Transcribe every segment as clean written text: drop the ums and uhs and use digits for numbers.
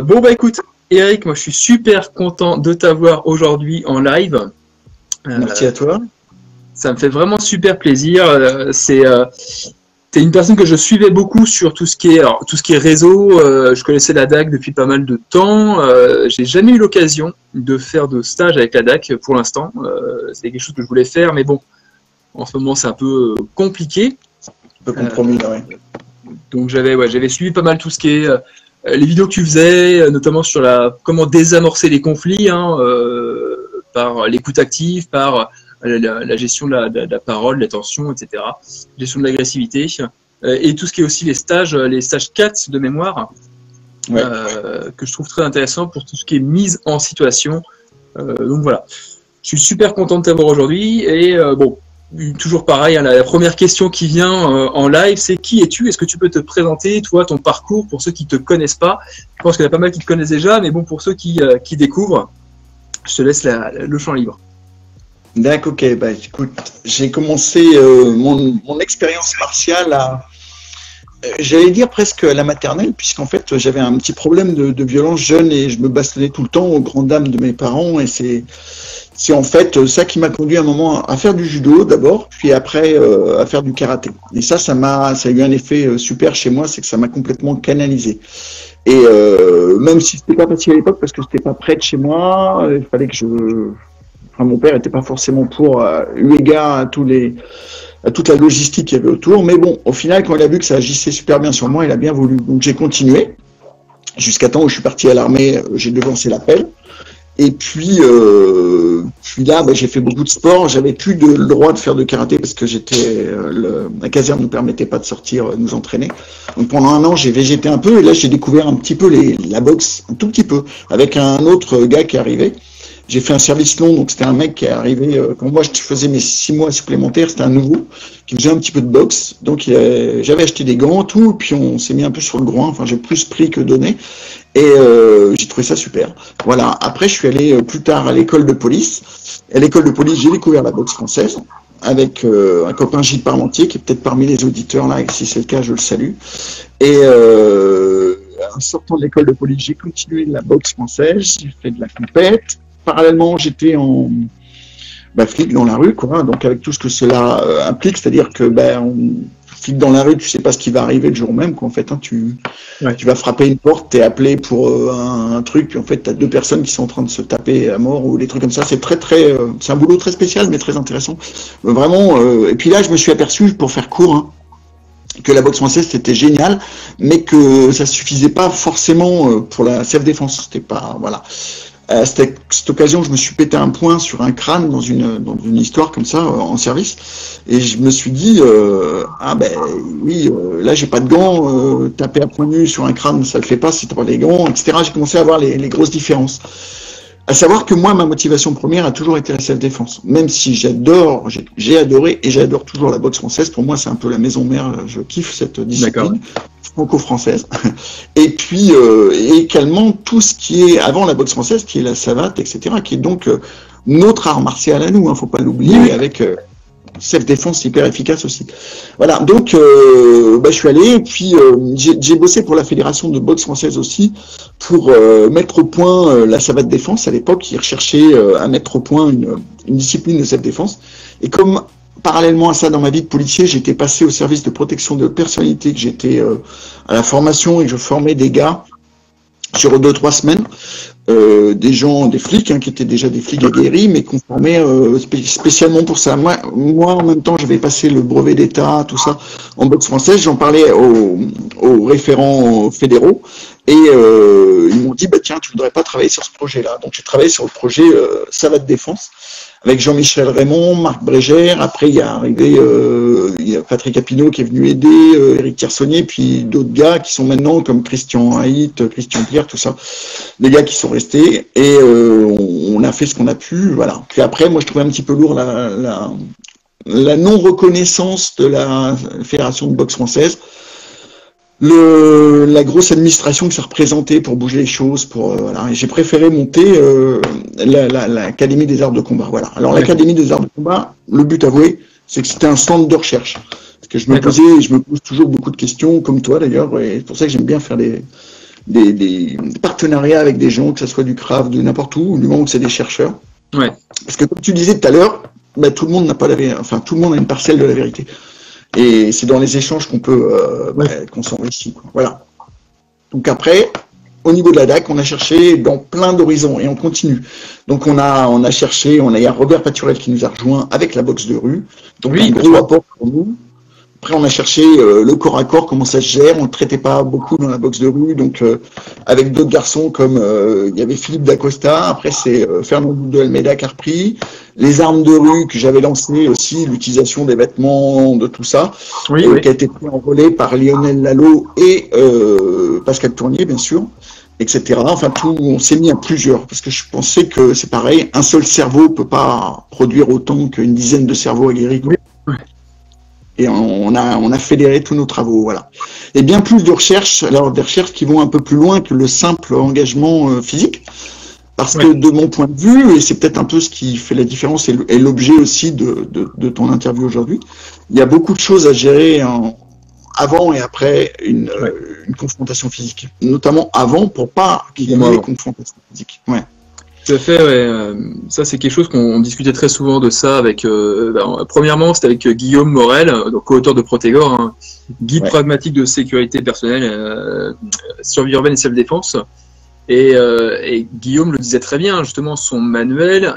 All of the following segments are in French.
Bon, bah écoute, Eric, moi je suis super content de t'avoir aujourd'hui en live. Merci à toi. Ça me fait vraiment super plaisir. T'es une personne que je suivais beaucoup sur tout ce qui est réseau. Je connaissais la DAC depuis pas mal de temps. J'ai jamais eu l'occasion de faire de stage avec la DAC pour l'instant. C'est quelque chose que je voulais faire, mais bon, en ce moment c'est un peu compliqué. Un peu compromis, ouais. Donc j'avais suivi pas mal tout ce qui est les vidéos que tu faisais, notamment sur comment désamorcer les conflits, par l'écoute active, par la gestion de la parole, de l'attention, etc. Gestion de l'agressivité. Et tout ce qui est aussi les stages 4 de mémoire, Ouais. que je trouve très intéressant pour tout ce qui est mise en situation. Donc voilà, je suis super content de t'avoir aujourd'hui. Et bon, toujours pareil, la première question qui vient en live, c'est qui es-tu? Est-ce que tu peux te présenter, toi, ton parcours, pour ceux qui ne te connaissent pas? Je pense qu'il y en a pas mal qui te connaissent déjà, mais bon, pour ceux qui découvrent, je te laisse le champ libre. D'accord, ok. Bah, écoute, j'ai commencé mon expérience martiale j'allais dire presque à la maternelle, puisqu'en fait, j'avais un petit problème de violence jeune et je me bastonnais tout le temps aux grandes dames de mes parents. Et c'est en fait ça qui m'a conduit à un moment à faire du judo d'abord, puis après à faire du karaté. Et ça a eu un effet super chez moi, c'est que ça m'a complètement canalisé. Et même si c'était pas facile à l'époque, parce que c'était pas près de chez moi, il fallait que mon père était pas forcément pour, eu égard à toute la logistique qu'il y avait autour. Mais bon, au final, quand il a vu que ça agissait super bien sur moi, il a bien voulu. Donc j'ai continué jusqu'à temps où je suis parti à l'armée, j'ai devancé l'appel. Et puis là, j'ai fait beaucoup de sport. J'avais plus le droit de faire de karaté parce que la caserne nous permettait pas de sortir, nous entraîner. Donc pendant un an, j'ai végété un peu et là, j'ai découvert un petit peu la boxe, un tout petit peu, avec un autre gars qui est arrivé. J'ai fait un service long, donc c'était un mec qui est arrivé, quand moi je faisais mes 6 mois supplémentaires, c'était un nouveau, qui faisait un petit peu de boxe. Donc j'avais acheté des gants, tout, puis on s'est mis un peu sur le groin, enfin j'ai plus pris que donné, et j'ai trouvé ça super. Voilà, après je suis allé plus tard à l'école de police. À l'école de police, j'ai découvert la boxe française, avec un copain Gilles Parmentier, qui est peut-être parmi les auditeurs là, et si c'est le cas, je le salue. Et en sortant de l'école de police, j'ai continué la boxe française, j'ai fait de la compète. Parallèlement, j'étais en flic dans la rue, quoi. Donc avec tout ce que cela implique, c'est-à-dire que flic dans la rue, tu sais pas ce qui va arriver le jour même, quoi. En fait, tu vas frapper une porte, t'es appelé pour un truc, puis en fait, t'as 2 personnes qui sont en train de se taper à mort ou des trucs comme ça. C'est c'est un boulot très spécial, mais très intéressant. Vraiment. Et puis là, je me suis aperçu, pour faire court, que la boxe française c'était génial, mais que ça suffisait pas forcément pour la self-défense. C'était pas, voilà. À cette occasion, je me suis pété un poing sur un crâne dans une histoire comme ça en service, et je me suis dit là j'ai pas de gants, taper à poing nu sur un crâne ça le fait pas si t'as pas les gants, etc. J'ai commencé à voir les grosses différences. À savoir que moi, ma motivation première a toujours été la self-défense, même si j'ai adoré et j'adore toujours la boxe française. Pour moi, c'est un peu la maison mère. Je kiffe cette discipline franco-française. Et puis également tout ce qui est avant la boxe française, qui est la savate, etc., qui est donc notre art martial à nous. Faut pas l'oublier, avec self-défense hyper efficace aussi. Voilà, donc je suis allé, et puis j'ai bossé pour la fédération de boxe française aussi, pour mettre au point la savate défense. À l'époque, ils recherchaient à mettre au point une discipline de self-défense. Et comme parallèlement à ça, dans ma vie de policier, j'étais passé au service de protection de personnalité, que j'étais à la formation et que je formais des gars sur 2-3 semaines, des flics, qui étaient déjà des flics aguerris, mais qu'on formait spécialement pour ça. Moi, en même temps, j'avais passé le brevet d'État, tout ça, en boxe française. J'en parlais aux référents fédéraux, et ils m'ont dit, tiens, tu voudrais pas travailler sur ce projet-là. Donc j'ai travaillé sur le projet Savate Défense, avec Jean-Michel Raymond, Marc Brégère. Après, il y a Patrick Apineau qui est venu aider, Éric Tiersonnier, puis d'autres gars qui sont maintenant comme Christian Haït, Christian Pierre, tout ça. Des gars qui sont restés, et on a fait ce qu'on a pu, voilà. Puis après, moi, je trouvais un petit peu lourd la non-reconnaissance de la Fédération de boxe française. La grosse administration que ça représentait pour bouger les choses, voilà. Et j'ai préféré monter l'Académie des arts de combat. Voilà. Alors l'Académie des arts de combat, le but avoué, c'est que c'était un centre de recherche. Parce que je me pose toujours beaucoup de questions, comme toi d'ailleurs, et c'est pour ça que j'aime bien faire des partenariats avec des gens, que ce soit du craft, de n'importe où, du moment où c'est des chercheurs. Ouais. Parce que comme tu disais tout à l'heure, bah, tout le monde n'a pas la vérité, enfin tout le monde a une parcelle de la vérité. Et c'est dans les échanges qu'on peut qu'on s'enrichit. Voilà. Donc après, au niveau de la DAC, on a cherché dans plein d'horizons et on continue. Donc on a cherché, il y a Robert Paturel qui nous a rejoint avec la boxe de rue. Donc oui, un gros apport pour nous. Après, on a cherché le corps à corps, comment ça se gère. On ne traitait pas beaucoup dans la boxe de rue. Donc, avec d'autres garçons comme il y avait Philippe Dacosta. Après, c'est Fernando de Almeida qui a repris. Les armes de rue que j'avais lancées aussi, l'utilisation des vêtements, de tout ça, oui. Qui a été pris en relais par Lionel Lalo et Pascal Tournier, bien sûr, etc. Enfin, tout, on s'est mis à plusieurs parce que je pensais que c'est pareil. Un seul cerveau peut pas produire autant qu'une dizaine de cerveaux aguerris. Oui. Et on a fédéré tous nos travaux, voilà. Et bien plus de recherches, alors des recherches qui vont un peu plus loin que le simple engagement physique, parce que de mon point de vue, et c'est peut-être un peu ce qui fait la différence et l'objet aussi de ton interview aujourd'hui, il y a beaucoup de choses à gérer avant et après une confrontation physique, notamment avant pour pas qu'il y ait une confrontation physique. Ouais. Tout à fait, ouais. Ça c'est quelque chose qu'on discutait très souvent de ça avec. Premièrement, c'était avec Guillaume Morel, donc co-auteur de Protégor, hein, guide pragmatique de sécurité personnelle, survie urbaine et self-défense. Et Guillaume le disait très bien, justement, son manuel,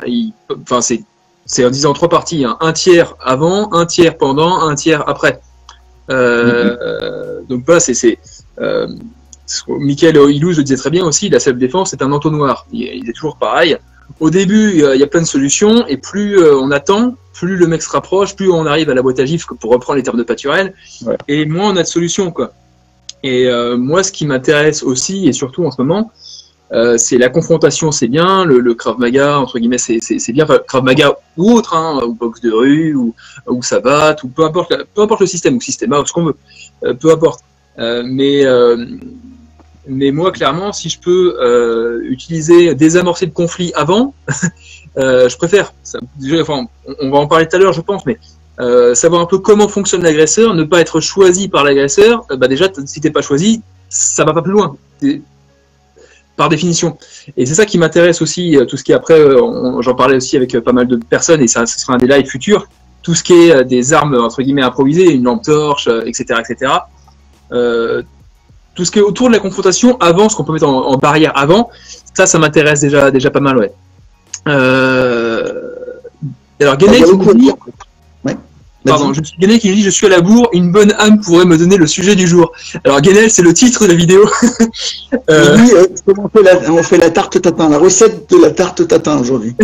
c'est en disant 3 parties, hein, un tiers avant, un tiers pendant, un tiers après. Donc voilà, Michael Illouz le disait très bien aussi, la self-défense c'est un entonnoir. Il est toujours pareil. Au début, il y a plein de solutions, et plus on attend, plus le mec se rapproche, plus on arrive à la boîte à gifles, pour reprendre les termes de Paturel, et moins on a de solutions, quoi. Et moi, ce qui m'intéresse aussi, et surtout en ce moment, c'est la confrontation, c'est bien, le Krav Maga, entre guillemets, c'est bien, Krav Maga ou autre, hein, ou boxe de rue, ou savate, ou peu importe le système, ou systéma, ou ce qu'on veut, peu importe. Mais moi, clairement, si je peux désamorcer le conflit avant, je préfère. On va en parler tout à l'heure, je pense, mais savoir un peu comment fonctionne l'agresseur, ne pas être choisi par l'agresseur. Déjà, si t'es pas choisi, ça va pas plus loin, par définition. Et c'est ça qui m'intéresse aussi, tout ce qui est après. J'en parlais aussi avec pas mal de personnes, et ça sera un des lives futurs. Tout ce qui est des armes entre guillemets improvisées, une lampe torche, etc., etc. Tout ce qui est autour de la confrontation avant, ce qu'on peut mettre en barrière avant, ça m'intéresse déjà pas mal, ouais. Alors Guénel qui nous dit, Guénel qui nous dit, je suis à la bourre, une bonne âme pourrait me donner le sujet du jour. Alors Guénel, c'est le titre de la vidéo. Oui, on fait la tarte tatin, la recette de la tarte tatin aujourd'hui.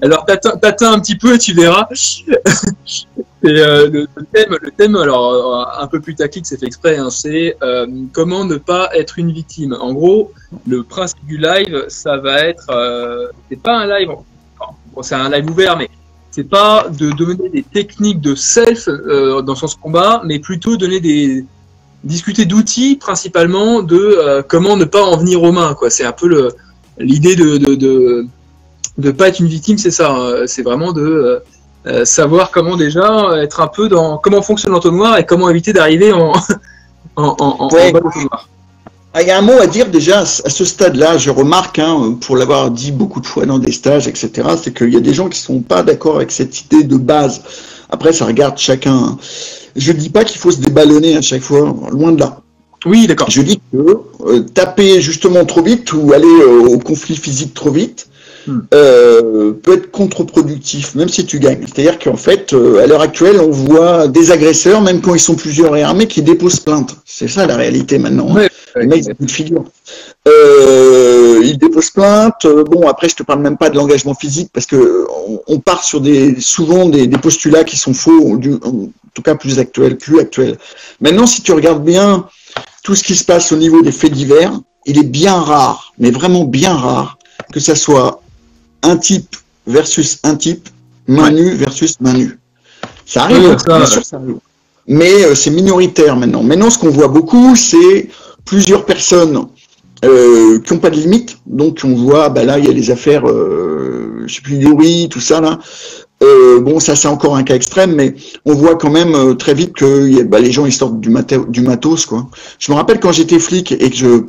Alors tatin un petit peu, tu verras. Et le thème, alors un peu plus tactique, c'est fait exprès, hein, c'est comment ne pas être une victime. En gros, le principe du live, ça va être, c'est pas un live, c'est un live ouvert, mais c'est pas de donner des techniques de self dans le sens combat, mais plutôt discuter d'outils principalement de comment ne pas en venir aux mains, quoi. C'est un peu l'idée de pas être une victime, c'est ça. Hein. C'est vraiment de savoir comment déjà être un peu dans comment fonctionne l'entonnoir et comment éviter d'arriver en bas de l'entonnoir. Il y a un mot à dire déjà à ce stade-là, je remarque, hein, pour l'avoir dit beaucoup de fois dans des stages, etc., c'est qu'il y a des gens qui ne sont pas d'accord avec cette idée de base. Après, ça regarde chacun. Je ne dis pas qu'il faut se déballonner à chaque fois, loin de là. Oui, d'accord. Je dis que taper justement trop vite ou aller au conflit physique trop vite peut être contre-productif, même si tu gagnes. C'est-à-dire qu'en fait, à l'heure actuelle, on voit des agresseurs, même quand ils sont plusieurs et armés, qui déposent plainte. C'est ça la réalité maintenant. Ouais. Les mecs, ils ont plus de figure. Ils déposent plainte. Bon, après, je te parle même pas de l'engagement physique parce que on part sur souvent des postulats qui sont faux, en tout cas plus actuels. Maintenant, si tu regardes bien tout ce qui se passe au niveau des faits divers, il est bien rare, mais vraiment bien rare, que ça soit un type versus un type, main nue versus main nue. Ça arrive, bien sûr, ça arrive. Mais c'est minoritaire maintenant. Maintenant, ce qu'on voit beaucoup, c'est plusieurs personnes qui n'ont pas de limite. Donc, on voit, là, il y a les affaires, je sais plus, Yuri, tout ça, là. Bon, ça c'est encore un cas extrême, mais on voit quand même très vite que les gens ils sortent du matos, quoi. Je me rappelle quand j'étais flic et que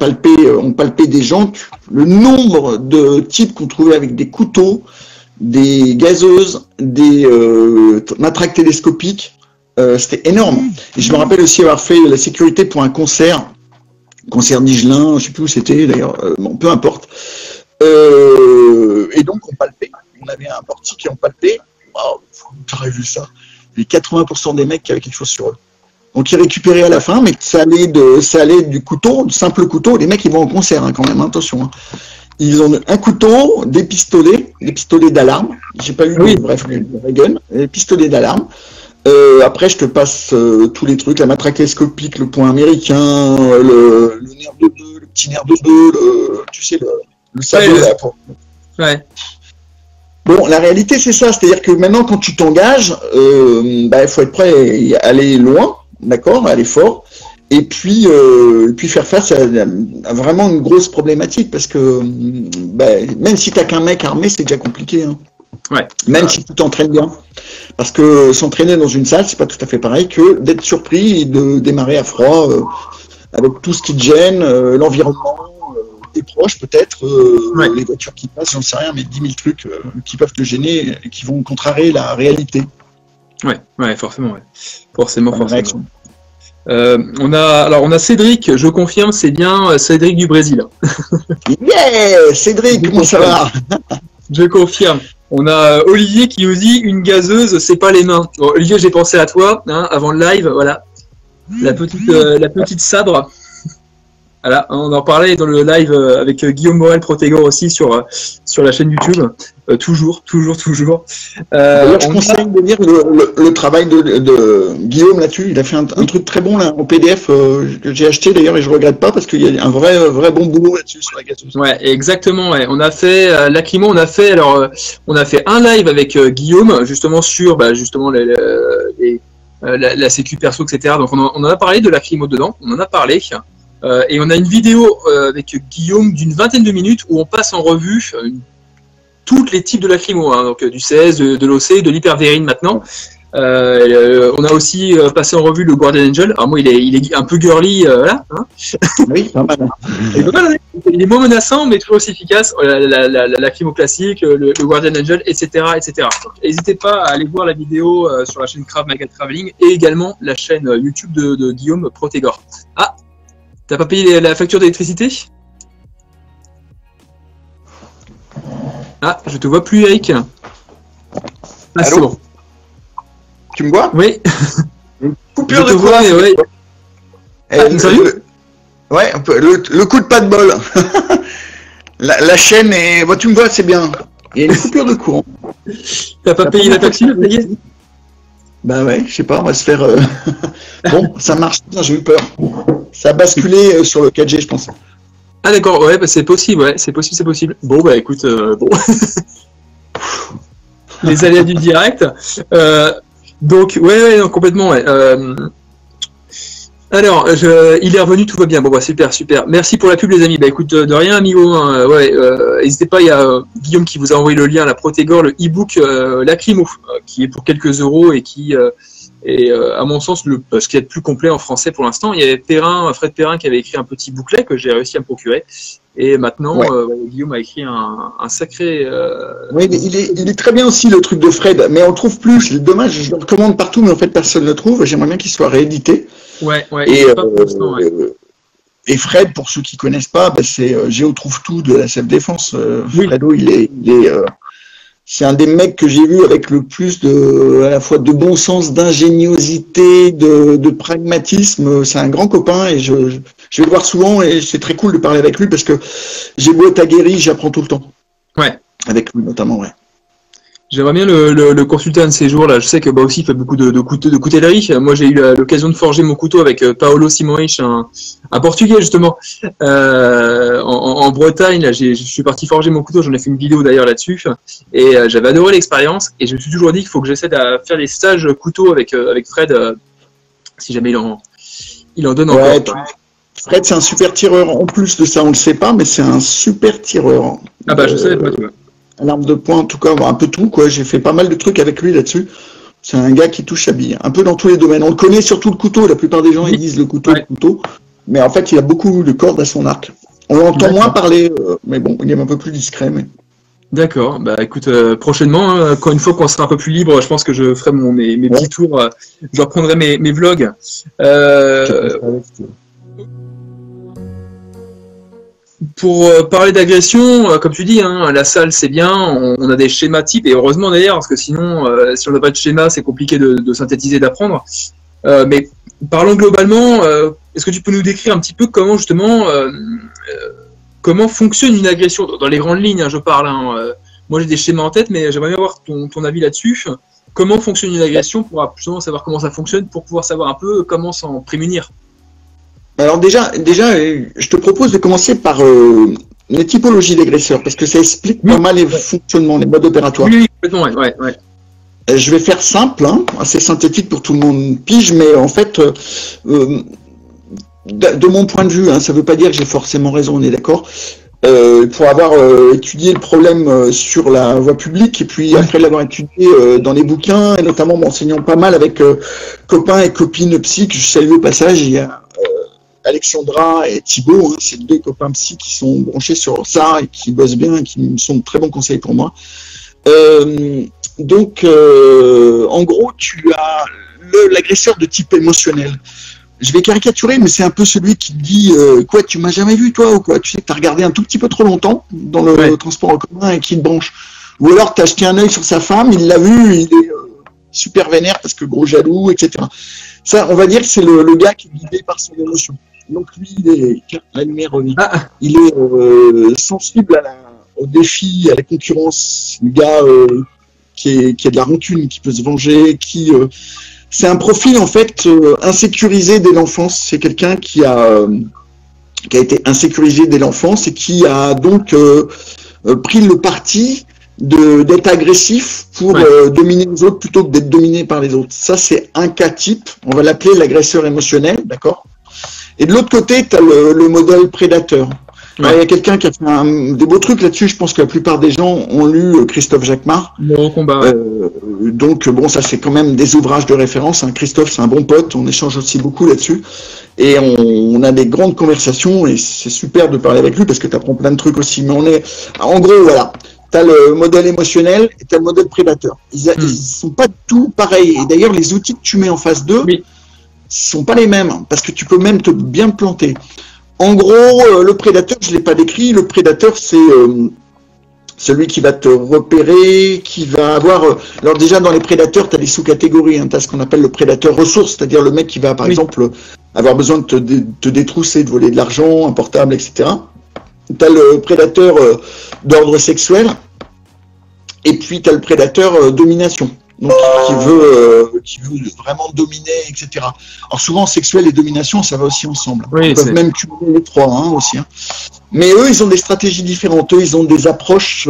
on palpait des gens, le nombre de types qu'on trouvait avec des couteaux, des gazeuses, des matraques télescopiques, c'était énorme. Et je me rappelle aussi avoir fait la sécurité pour un concert d'Igelin, je sais plus où c'était d'ailleurs, bon, peu importe. Et donc on palpait, on avait un portique et on palpait. Wow, t'aurais vu ça. Les 80% des mecs qui avaient quelque chose sur eux. Donc ils récupéraient à la fin, mais ça allait du couteau, du simple couteau. Les mecs ils vont en concert hein, quand même, hein, attention. Hein. Ils ont un couteau, des pistolets d'alarme. J'ai pas eu bref, les gun, des pistolets d'alarme. Après je te passe tous les trucs, la matraque télescopique, le point américain, le nerf de bœuf, le petit nerf de bœuf, tu sais le sabot là. Ouais. Bon, la réalité, c'est ça. C'est-à-dire que maintenant, quand tu t'engages, il faut être prêt à aller loin, d'accord, à aller fort, et puis faire face à vraiment une grosse problématique, parce que même si tu n'as qu'un mec armé, c'est déjà compliqué. Hein. Ouais. Même si tu t'entraînes bien. Parce que s'entraîner dans une salle, c'est pas tout à fait pareil que d'être surpris et de démarrer à froid, avec tout ce qui te gêne, l'environnement, tes proches peut-être, les voitures qui passent, j'en sais rien, mais 10 000 trucs qui peuvent te gêner et qui vont contrarier la réalité. Ouais, forcément. Ouais. Forcément. On a Cédric, je confirme, c'est bien Cédric du Brésil. Yeah, Cédric, comment ça va? Je confirme. On a Olivier qui nous dit une gazeuse, c'est pas les mains. Bon, Olivier, j'ai pensé à toi hein, avant le live, voilà. La petite sabre. Voilà, on en parlait dans le live avec Guillaume Morel Protégor aussi sur la chaîne YouTube. Toujours. Je conseille de lire le travail de Guillaume là-dessus. Il a fait un truc très bon là en PDF que j'ai acheté d'ailleurs et je regrette pas parce qu'il y a un vrai bon boulot là-dessus sur la gazeuse. Ouais, exactement. Ouais. On a fait Lacrymo, on a fait un live avec Guillaume justement sur la sécu perso, etc. Donc on en a parlé de Lacrymo dedans. On en a parlé. Et on a une vidéo avec Guillaume d'une 20aine de minutes où on passe en revue tous les types de lacrymo, hein, donc du CS, de l'OC, de l'hypervérine maintenant. On a aussi passé en revue le Guardian Angel. Alors moi, il est un peu girly, là. Hein oui, pas mal. Il est moins menaçant, mais toujours aussi efficace. La lacrymo classique, le Guardian Angel, etc., etc. N'hésitez pas à aller voir la vidéo sur la chaîne Krav Maga Traveling et également la chaîne YouTube de Guillaume Protégor. Ah, t'as pas payé la facture d'électricité? Ah, je te vois plus, Eric. Ah, c'est bon. Tu me vois? Oui. Coupure de courant. Ouais. Sérieux? Ouais, le coup de pas de bol. la chaîne est... Bon, tu me vois, c'est bien. Il y a une coupure de courant. T'as pas payé la facture, ça y est? Bah ouais, je sais pas, on va se faire... Bon, ça marche, j'ai eu peur. Ça a basculé sur le 4G, je pense. Ah d'accord, ouais, bah, c'est possible, c'est possible. Bon, bah écoute, bon. Les aléas du direct. Donc, ouais, non, complètement, ouais. Alors, il est revenu, tout va bien. Bon, bah super. Merci pour la pub, les amis. Bah écoute, de rien, amigo. Hein, n'hésitez pas, il y a Guillaume qui vous a envoyé le lien à la Protégor, le e-book Lacrymo, qui est pour quelques euros et qui... Et à mon sens, ce qui est le plus complet en français pour l'instant, il y avait Fred Perrin qui avait écrit un petit bouclet que j'ai réussi à me procurer. Et maintenant, Guillaume a écrit un sacré... Oui, mais il est très bien aussi le truc de Fred, mais on le trouve plus. C'est dommage, je le recommande partout, mais en fait personne ne le trouve. J'aimerais bien qu'il soit réédité. Ouais. Et Fred, pour ceux qui connaissent pas, c'est Géo trouve tout de la self-défense. Oui. Fredo, c'est un des mecs que j'ai vu avec le plus à la fois de bon sens, d'ingéniosité, de pragmatisme. C'est un grand copain et je vais le voir souvent et c'est très cool de parler avec lui parce que j'ai beau être aguerri, j'apprends tout le temps. Ouais. Avec lui notamment, ouais. J'aimerais bien le consulter un de ces jours là. Je sais que aussi il fait beaucoup de coutellerie. Moi j'ai eu l'occasion de forger mon couteau avec Paolo Simões, un Portugais justement, en Bretagne. Là, je suis parti forger mon couteau. J'en ai fait une vidéo d'ailleurs là-dessus. Et j'avais adoré l'expérience. Et je me suis toujours dit qu'il faut que j'essaie de faire des stages couteau avec Fred, si jamais il en donne encore. Ouais, Fred c'est un super tireur. En plus de ça, on le sait pas, mais c'est un super tireur. Ah bah je savais pas, tu vois. l'arme de poing, en tout cas, un peu tout, quoi. J'ai fait pas mal de trucs avec lui là-dessus. C'est un gars qui touche à bille, un peu dans tous les domaines. On le connaît surtout le couteau. La plupart des gens, ils disent le couteau, le couteau. Mais en fait, il a beaucoup de cordes à son arc. On l'entend moins parler, mais bon, il est un peu plus discret. Mais... D'accord. Bah écoute, prochainement, hein, quand une fois qu'on sera un peu plus libre, je pense que je ferai mes petits tours. Je reprendrai mes vlogs. Pour parler d'agression, comme tu dis, hein, la salle c'est bien, on a des schémas types, et heureusement d'ailleurs, parce que sinon, si on n'a pas de schéma, c'est compliqué de synthétiser, d'apprendre. Mais parlons globalement, est-ce que tu peux nous décrire un petit peu comment justement, comment fonctionne une agression, dans les grandes lignes, hein, je parle. Hein, moi j'ai des schémas en tête, mais j'aimerais bien avoir ton avis là-dessus. Comment fonctionne une agression pour justement savoir comment ça fonctionne, pour pouvoir savoir un peu comment s'en prémunir. Alors déjà, je te propose de commencer par les typologies d'agresseurs, parce que ça explique pas mal les fonctionnements, les modes opératoires. Oui, complètement, ouais. Je vais faire simple, hein, assez synthétique pour tout le monde pige, mais en fait, de mon point de vue, hein, ça ne veut pas dire que j'ai forcément raison, on est d'accord, pour avoir étudié le problème sur la voie publique, et puis après l'avoir étudié dans les bouquins, et notamment m'enseignant pas mal avec copains et copines psy, que je salue au passage, il y a Alexandra et Thibaut, hein, c'est deux copains psy qui sont branchés sur ça et qui bossent bien et qui me sont de très bons conseils pour moi. Donc, en gros, tu as l'agresseur de type émotionnel. Je vais caricaturer, mais c'est un peu celui qui te dit quoi, tu m'as jamais vu toi ou quoi? Tu sais que tu as regardé un tout petit peu trop longtemps dans le transport en commun et qui te branche. Ou alors tu as jeté un œil sur sa femme, il l'a vu, il est super vénère parce que gros jaloux, etc. Ça, on va dire que c'est le gars qui est guidé par son émotion. Donc lui, il est la lumière revient. Il est sensible au défi, à la concurrence. Le gars qui a de la rancune, qui peut se venger, c'est un profil en fait insécurisé dès l'enfance. C'est quelqu'un qui a été insécurisé dès l'enfance et qui a donc pris le parti d'être agressif pour dominer les autres plutôt que d'être dominé par les autres. Ça, c'est un cas type. On va l'appeler l'agresseur émotionnel, d'accord? Et de l'autre côté, tu as le modèle prédateur. Alors, il y a quelqu'un qui a fait des beaux trucs là-dessus. Je pense que la plupart des gens ont lu Christophe Jacquemart. Bon combat. Donc, bon, ça, c'est quand même des ouvrages de référence. Hein. Christophe, c'est un bon pote. On échange aussi beaucoup là-dessus. Et on a des grandes conversations. Et c'est super de parler avec lui parce que tu apprends plein de trucs aussi. Mais en gros, voilà. Tu as le modèle émotionnel et tu as le modèle prédateur. Ils sont pas tout pareils. Et d'ailleurs, les outils que tu mets en face d'eux sont pas les mêmes. Parce que tu peux même te bien planter. En gros, le prédateur, je ne l'ai pas décrit. Le prédateur, c'est celui qui va te repérer, qui va avoir... alors déjà, dans les prédateurs, tu as des sous-catégories. Hein. Tu as ce qu'on appelle le prédateur ressource, c'est-à-dire le mec qui va, par exemple, avoir besoin de te détrousser, de voler de l'argent, un portable, etc. Tu as le prédateur d'ordre sexuel. Et puis, tu as le prédateur domination. Donc, qui veut vraiment dominer, etc. Alors souvent, sexuel et domination, ça va aussi ensemble. Ils peuvent même cumuler les trois aussi. Hein. Mais eux, ils ont des stratégies différentes. Eux, ils ont des approches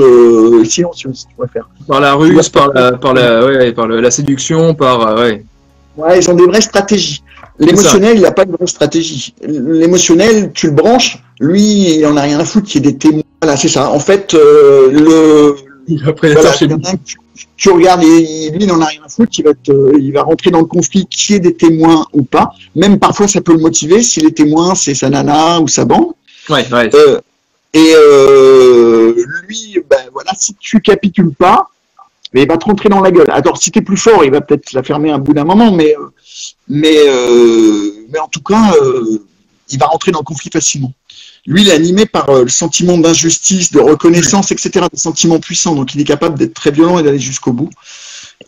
silencieuses, tu préfères. Par la ruse, par la séduction, ils ont des vraies stratégies. L'émotionnel, il n'a pas de vraie stratégie. L'émotionnel, tu le branches, lui, il en a rien à foutre, il y a des témoins. Voilà, c'est ça. En fait, tu regardes, et lui, il n'en a rien à foutre, il va rentrer dans le conflit, qu'il y ait des témoins ou pas. Même parfois, ça peut le motiver, si les témoins, c'est sa nana ou sa bande. Lui, si tu capitules pas, il va te rentrer dans la gueule. Alors, si tu es plus fort, il va peut-être la fermer un bout d'un moment, mais en tout cas, il va rentrer dans le conflit facilement. Lui, il est animé par le sentiment d'injustice, de reconnaissance, etc., des sentiments puissants. Donc, il est capable d'être très violent et d'aller jusqu'au bout.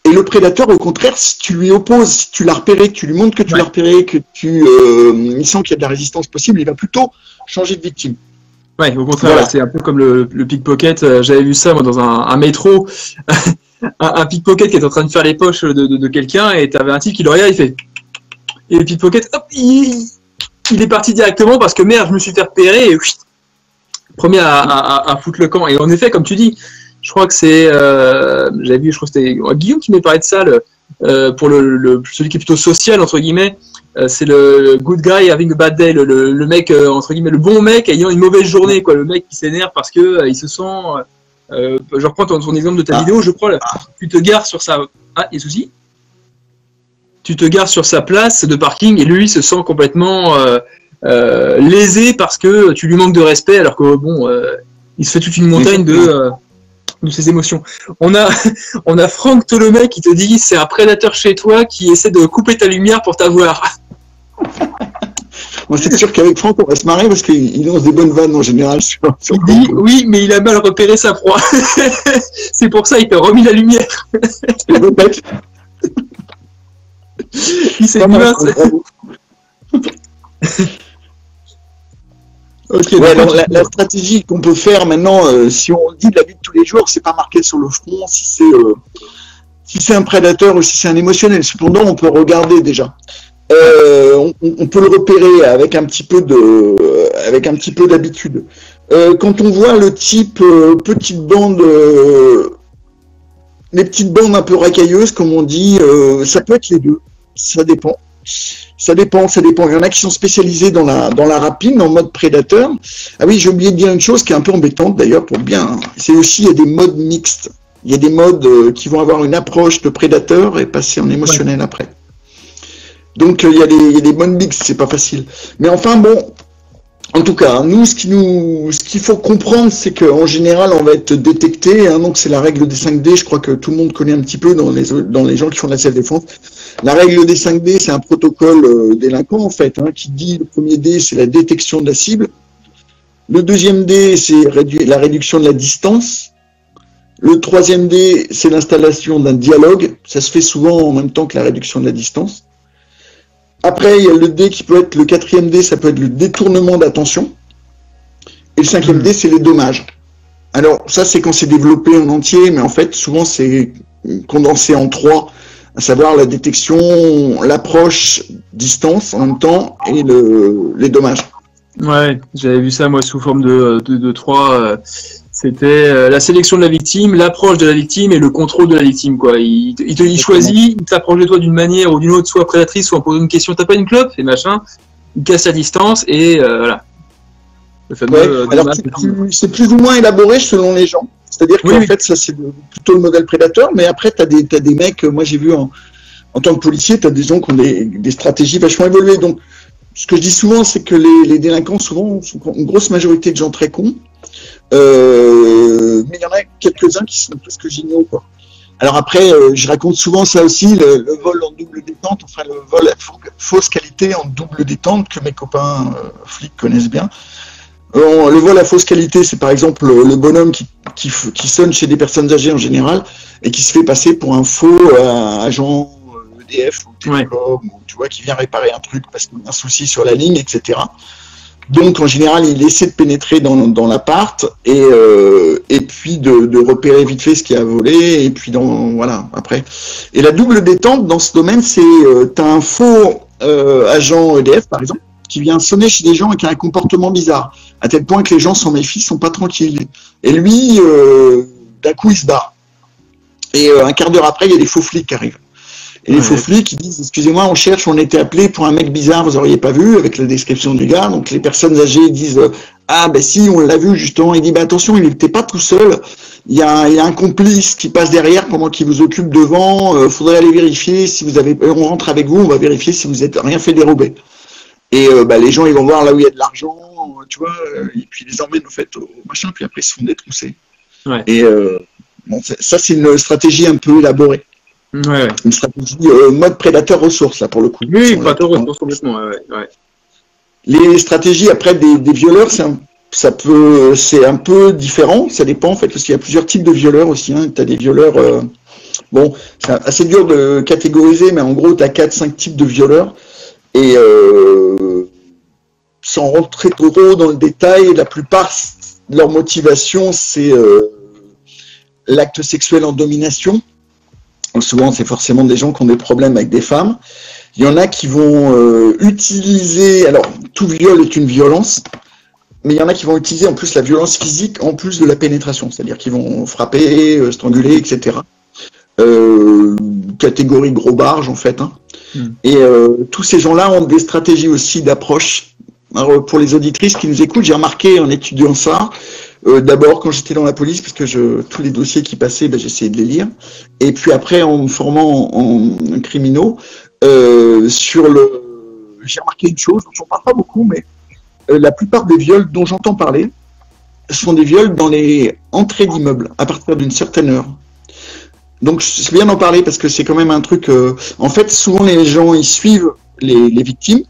Et le prédateur, au contraire, si tu lui opposes, si tu l'as repéré, que tu lui montres que tu l'as repéré, que il sent qu'il y a de la résistance possible, il va plutôt changer de victime. Ouais, au contraire, c'est un peu comme le pickpocket. J'avais vu ça, moi, dans un métro. un pickpocket qui est en train de faire les poches de quelqu'un, et tu avais un type qui le regarde, il fait... Et le pickpocket, hop, il est parti directement parce que merde, je me suis fait repérer et premier à foutre le camp. Et en effet, comme tu dis, je crois que c'est, j'avais vu, je crois que c'était Guillaume qui m'avait parlé de ça, pour celui qui est plutôt social entre guillemets, c'est le good guy having a bad day, le mec entre guillemets, le bon mec ayant une mauvaise journée, quoi, le mec qui s'énerve parce que il se sent Je reprends ton exemple de ta vidéo, je crois, tu te gares sur sa... Ah, il y a souci ? Tu te gares sur sa place de parking et lui se sent complètement lésé parce que tu lui manques de respect alors que bon, il se fait toute une montagne de ses émotions. On a Franck Tolomé qui te dit c'est un prédateur chez toi qui essaie de couper ta lumière pour t'avoir. Moi, c'est sûr qu'avec Franck, on va se marrer parce qu'il lance des bonnes vannes en général. Il dit oui, mais il a mal repéré sa proie. C'est pour ça il t'a remis la lumière. Il s'est dit Okay, ouais, alors, la stratégie qu'on peut faire maintenant, si on dit de la vie de tous les jours, c'est pas marqué sur le front si c'est un prédateur ou si c'est un émotionnel. Cependant, on peut regarder déjà. On peut le repérer avec un petit peu d'habitude. Quand on voit le type petite bande, les petites bandes un peu racailleuses, comme on dit, ça peut être les deux. Ça dépend. Il y en a qui sont spécialisés dans la rapine, en mode prédateur. Ah oui, j'ai oublié de dire une chose qui est un peu embêtante d'ailleurs pour bien. C'est aussi, il y a des modes mixtes. Il y a des modes qui vont avoir une approche de prédateur et passer en émotionnel après. Donc il y a des modes mixtes, c'est pas facile. Mais enfin bon, en tout cas, nous, ce qu'il faut comprendre, c'est qu'en général, on va être détecté. Hein, donc c'est la règle des 5D. Je crois que tout le monde connaît un petit peu dans les gens qui font de la self-défense. La règle des 5D, c'est un protocole délinquant, en fait, hein, qui dit, le premier D, c'est la détection de la cible. Le deuxième D, c'est la réduction de la distance. Le troisième D, c'est l'installation d'un dialogue. Ça se fait souvent en même temps que la réduction de la distance. Après, il y a le D qui peut être, le quatrième D, ça peut être le détournement d'attention. Et le cinquième D, c'est les dommages. Alors, ça, c'est quand c'est développé en entier, mais en fait, souvent, c'est condensé en 3. À savoir la détection, l'approche, distance en même temps et les dommages. Ouais, j'avais vu ça moi sous forme de 3. C'était la sélection de la victime, l'approche de la victime et le contrôle de la victime, quoi. Il choisit, il s'approche de toi d'une manière ou d'une autre, soit prédatrice, soit en posant une question, t'as pas une clope, et machin. Il casse la distance et voilà. Le fameux, alors c'est plus ou moins élaboré selon les gens. C'est-à-dire qu'en fait, ça c'est plutôt le modèle prédateur, mais après t'as des mecs, moi j'ai vu en tant que policier, t'as des gens qui ont des stratégies vachement évoluées. Donc ce que je dis souvent, c'est que les délinquants souvent sont une grosse majorité de gens très cons, mais il y en a quelques-uns qui sont plus que géniaux, quoi. Alors après, je raconte souvent ça aussi, le vol en double détente, enfin le vol à fausse qualité en double détente que mes copains flics connaissent bien. Le vol à fausse qualité, c'est par exemple le bonhomme qui sonne chez des personnes âgées en général et qui se fait passer pour un faux agent EDF ou Télécom, ou, tu vois, qui vient réparer un truc parce qu'il y a un souci sur la ligne, etc. Donc en général, il essaie de pénétrer dans l'appart et puis de repérer vite fait ce qui a volé et puis voilà après. Et la double détente dans ce domaine, c'est t'as un faux agent EDF par exemple qui vient sonner chez des gens et qui a un comportement bizarre, à tel point que les gens s'en méfient, sont pas tranquilles. Et lui, d'un coup, il se barre. Et un quart d'heure après, il y a des faux flics qui arrivent. Et les faux flics, ils disent, excusez-moi, on cherche, on était appelé pour un mec bizarre, vous auriez pas vu, avec la description du gars. Donc les personnes âgées disent, ah ben si, on l'a vu justement. Il dit, bah attention, il n'était pas tout seul. Il y a un complice qui passe derrière pendant qu'il vous occupe devant. Faudrait aller vérifier si vous avez, on rentre avec vous, on va vérifier si vous n'êtes rien fait dérober. Et les gens, ils vont voir là où il y a de l'argent, tu vois, et puis ils les emmènent au fait au machin, puis après ils se font détrousser. Ouais. Et bon, ça, c'est une stratégie un peu élaborée. Ouais. Une stratégie mode prédateur ressources, là, pour le coup. Oui, prédateur ressources, complètement, ouais. Les stratégies après des violeurs, c'est un peu différent, ça dépend en fait, parce qu'il y a plusieurs types de violeurs aussi. Hein. Tu as des violeurs, bon, c'est assez dur de catégoriser, mais en gros, tu as 4-5 types de violeurs. Et sans rentrer trop dans le détail, la plupart, leur motivation, c'est l'acte sexuel en domination. Donc souvent, c'est forcément des gens qui ont des problèmes avec des femmes. Il y en a qui vont utiliser... Alors, tout viol est une violence, mais il y en a qui vont utiliser en plus la violence physique en plus de la pénétration. C'est-à-dire qu'ils vont frapper, stranguler, etc. Catégorie gros barge, en fait, hein. Et tous ces gens-là ont des stratégies aussi d'approche. Alors, pour les auditrices qui nous écoutent, j'ai remarqué en étudiant ça D'abord quand j'étais dans la police, parce que tous les dossiers qui passaient, ben, j'essayais de les lire. Et puis après, en me formant en criminaux, j'ai remarqué une chose, j'en parle pas beaucoup, mais la plupart des viols dont j'entends parler sont des viols dans les entrées d'immeubles, à partir d'une certaine heure. Donc c'est bien d'en parler parce que c'est quand même un truc. En fait, souvent les gens ils suivent les victimes,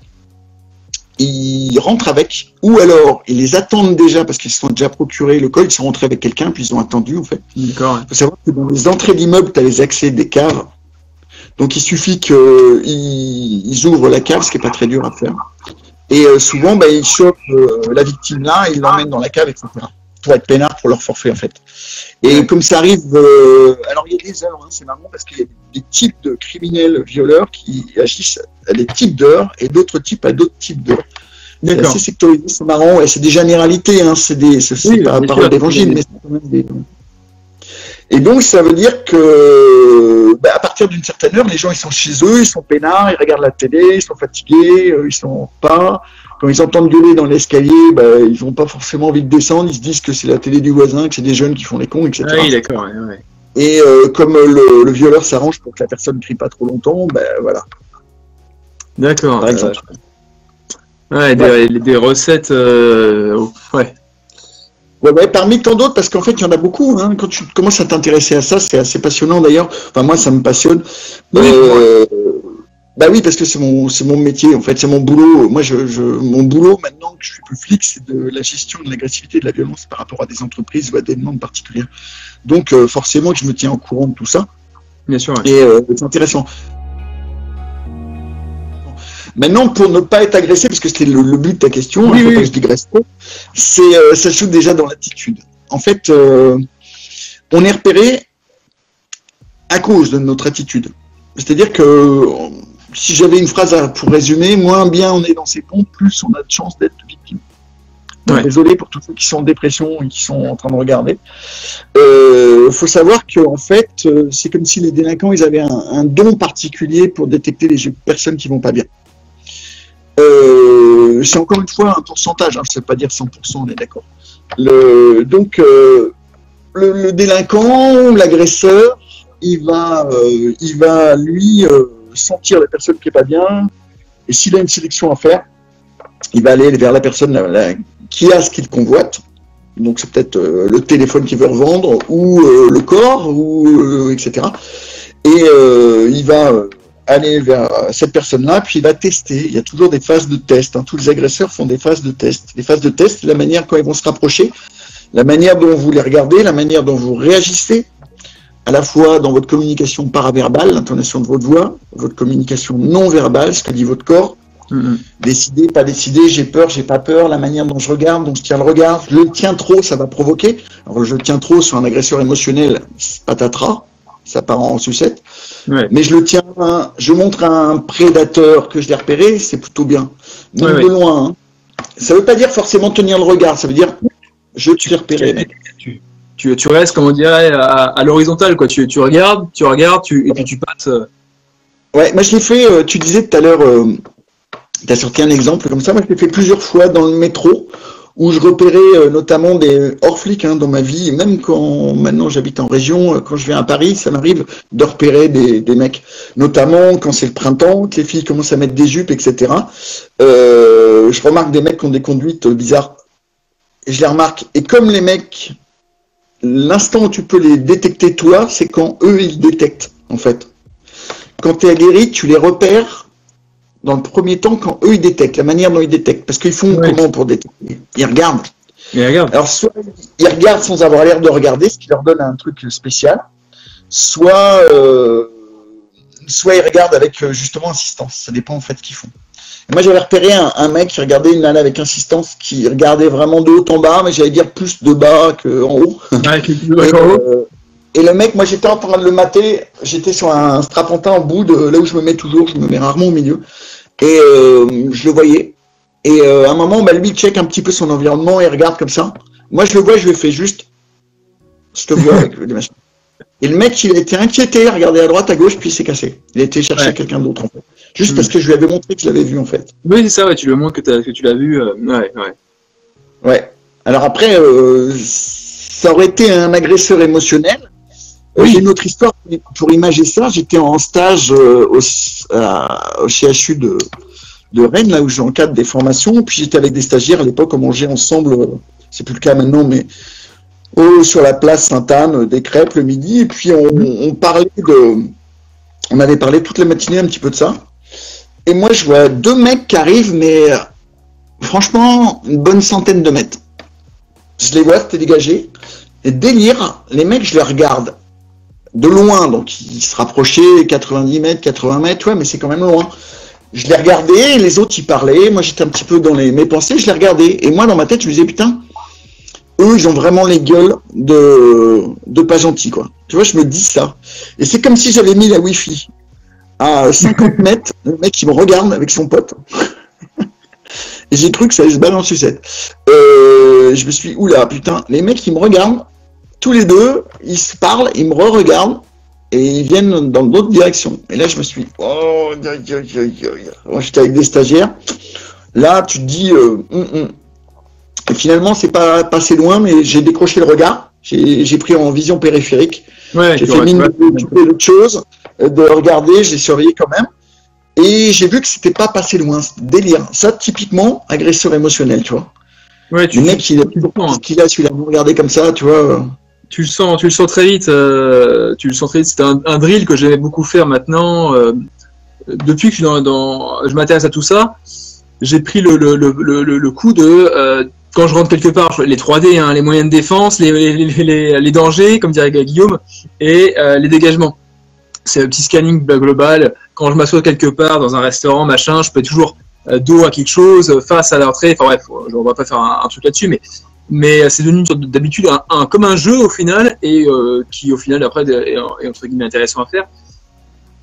ils rentrent avec, ou alors ils les attendent déjà parce qu'ils se sont déjà procurés le col, ils sont rentrés avec quelqu'un, puis ils ont attendu en fait. D'accord. Il faut savoir que dans les entrées d'immeubles, tu as les accès des caves. Donc il suffit qu'ils ouvrent la cave, ce qui n'est pas très dur à faire. Et souvent, ils chopent la victime là, ils l'emmènent dans la cave, etc. Pour être peinard pour leur forfait en fait. Et comme ça arrive, alors il y a des heures, hein, c'est marrant parce qu'il y a des types de criminels violeurs qui agissent à des types d'heures et d'autres types à d'autres types d'heures. C'est assez sectorisé, c'est marrant, et c'est des généralités, hein, c'est pas parole d'évangile, mais c'est quand même des... Et donc ça veut dire que à partir d'une certaine heure, les gens ils sont chez eux, ils sont peinards, ils regardent la télé, ils sont fatigués, ils sont pas. Quand ils entendent gueuler dans l'escalier, ils n'ont pas forcément envie de descendre, ils se disent que c'est la télé du voisin, que c'est des jeunes qui font les cons, etc. Ah oui, d'accord. Ouais. Et comme le violeur s'arrange pour que la personne ne crie pas trop longtemps, voilà. D'accord. Par exemple. Des recettes. Ouais. Ouais, parmi tant d'autres, parce qu'en fait, il y en a beaucoup. Hein. Quand tu commences à t'intéresser à ça, c'est assez passionnant d'ailleurs. Enfin, moi, ça me passionne. Oui, parce que c'est mon métier, en fait, c'est mon boulot. Moi, mon boulot, maintenant que je suis plus flic, c'est de la gestion de l'agressivité et de la violence par rapport à des entreprises ou à des demandes particulières. Donc, forcément, que je me tiens au courant de tout ça. Bien sûr. Ouais. Et c'est intéressant. Maintenant, pour ne pas être agressé, parce que c'était le but de ta question, il ne faut pas que je digresse trop, ça se joue déjà dans l'attitude. En fait, on est repéré à cause de notre attitude. C'est-à-dire que si j'avais une phrase pour résumer, moins bien on est dans ses ponts, plus on a de chances d'être victime. Ouais. Désolé pour tous ceux qui sont en dépression et qui sont en train de regarder. Faut savoir que en fait, c'est comme si les délinquants ils avaient un don particulier pour détecter les personnes qui vont pas bien. C'est encore une fois un pourcentage, hein, je ne sais pas dire 100%, on est d'accord. Donc, le délinquant, l'agresseur, il va lui sentir la personne qui n'est pas bien, et s'il a une sélection à faire, il va aller vers la personne qui a ce qu'il convoite. Donc, c'est peut-être le téléphone qu'il veut revendre, ou le corps, ou etc. Et il va aller vers cette personne-là, puis il va tester. Il y a toujours des phases de test. Hein. Tous les agresseurs font des phases de test. Les phases de test, c'est la manière quand ils vont se rapprocher, la manière dont vous les regardez, la manière dont vous réagissez, à la fois dans votre communication paraverbale, l'intonation de votre voix, votre communication non verbale, ce que dit votre corps, décider, pas décider, j'ai peur, j'ai pas peur, la manière dont je regarde, dont je tiens le regard, je le tiens trop, ça va provoquer. Alors je le tiens trop sur un agresseur émotionnel, patatras, ça part en sucette. Ouais. Mais je le tiens, je montre à un prédateur que je l'ai repéré, c'est plutôt bien. Même de loin. Hein. Ça veut pas dire forcément tenir le regard, ça veut dire je t'ai repéré, mec. Tu restes, comme on dirait, à l'horizontale, quoi. Tu regardes, et puis tu passes. Ouais, moi je l'ai fait, tu disais tout à l'heure, tu as sorti un exemple comme ça, moi je l'ai fait plusieurs fois dans le métro, où je repérais notamment des hors flics dans ma vie, même quand maintenant j'habite en région, quand je viens à Paris, ça m'arrive de repérer des mecs, notamment quand c'est le printemps, que les filles commencent à mettre des jupes, etc. Je remarque des mecs qui ont des conduites bizarres, et je les remarque, et comme les mecs, l'instant où tu peux les détecter toi, c'est quand eux ils détectent, en fait. Quand tu es aguerri, tu les repères dans le premier temps quand eux ils détectent, la manière dont ils détectent. Parce qu'ils font comment pour détecter? Ils regardent. Alors soit ils regardent sans avoir l'air de regarder, ce qui leur donne un truc spécial, soit ils regardent avec justement insistance. Ça dépend en fait ce qu'ils font. Et moi j'avais repéré un mec qui regardait une nana avec insistance, qui regardait vraiment de haut en bas, mais j'allais dire plus de bas qu'en haut. Et le mec, moi j'étais en train de le mater, j'étais sur un strapontin en bout de là où je me mets toujours, je me mets rarement au milieu, et je le voyais. Et à un moment, lui il check un petit peu son environnement, il regarde comme ça. Moi je le vois, je lui fais juste, je te vois avec des machins. Et le mec, il a été inquiété, il regardait à droite, à gauche, puis il s'est cassé. Il a été chercher quelqu'un d'autre en fait. Juste parce que je lui avais montré que je l'avais vu en fait. Oui, c'est ça, tu lui montres que tu l'as vu. Ouais. Alors après, ça aurait été un agresseur émotionnel. Oui. J'ai une autre histoire pour imager ça. J'étais en stage au CHU de Rennes, là où j'encadre des formations. Puis j'étais avec des stagiaires à l'époque, on mangeait ensemble, c'est plus le cas maintenant, mais sur la place Sainte-Anne, des crêpes le midi. Et puis on avait parlé toute la matinée un petit peu de ça. Et moi, je vois deux mecs qui arrivent, mais franchement, une bonne centaine de mètres. Je les vois, c'était dégagé. Et délire, les mecs, je les regarde de loin, donc ils se rapprochaient 90 mètres, 80 mètres, ouais, mais c'est quand même loin. Je les regardais, et les autres, ils parlaient. Moi, j'étais un petit peu dans mes pensées, je les regardais. Et moi, dans ma tête, je me disais, putain, eux, ils ont vraiment les gueules de pas gentils, quoi. Tu vois, je me dis ça. Et c'est comme si j'avais mis la Wi-Fi à 50 mètres, le mec, il me regarde avec son pote. Et j'ai cru que ça allait se balancer en sucette. Je me suis dit, oula, putain, les mecs, ils me regardent, tous les deux, ils se parlent, ils me re-regardent, et ils viennent dans d'autres directions. Et là, je me suis dit, oh, moi, j'étais avec des stagiaires. Là, tu te dis, Et finalement, c'est pas passé loin, mais j'ai décroché le regard. J'ai pris en vision périphérique. Ouais, j'ai fait mine de m'occuper d'autre chose, de regarder, j'ai surveillé quand même. Et j'ai vu que c'était pas passé loin, délire. Ça, typiquement, agresseur émotionnel, tu vois. Ouais, le mec, il a celui-là, vous regardez comme ça, tu vois. Tu le sens très vite. C'était un drill que j'aimais beaucoup faire maintenant. Depuis que je m'intéresse à tout ça, j'ai pris le coup de quand je rentre quelque part, les 3D, hein, les moyens de défense, les dangers, comme dirait Guillaume, et les dégagements. C'est un petit scanning global. Quand je m'assois quelque part dans un restaurant, machin, je peux toujours dos à quelque chose, face à l'entrée. Enfin bref, on va pas faire un truc là-dessus, mais c'est devenu une sorte d'habitude, comme un jeu au final, et qui au final après est entre guillemets intéressant à faire.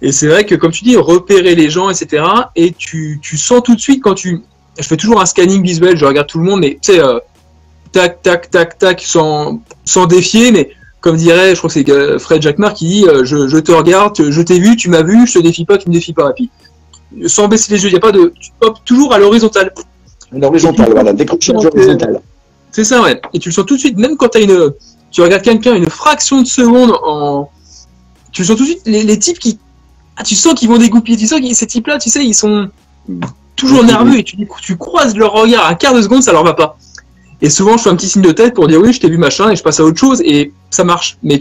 Et c'est vrai que comme tu dis, repérer les gens, etc. Et tu sens tout de suite je fais toujours un scanning visuel, je regarde tout le monde, mais tu sais, tac, tac, tac, tac, sans défier, mais comme dirait, je crois que c'est Fred Jacquemart qui dit je te regarde, je t'ai vu, tu m'as vu, je te défie pas, tu me défies pas. Et puis, sans baisser les yeux, il n'y a pas de. Tu hop toujours à l'horizontale. L'horizontale, voilà, décrochage horizontal. C'est ça, ouais. Et tu le sens tout de suite, même quand tu regardes quelqu'un une fraction de seconde tu le sens tout de suite, les types qui. Ah, tu sens qu'ils vont dégoupiller, tu sens que ces types-là, tu sais, ils sont toujours nerveux et tu croises leur regard, un quart de seconde, ça leur va pas. Et souvent, je fais un petit signe de tête pour dire oui, je t'ai vu, machin, et je passe à autre chose, et ça marche. Mais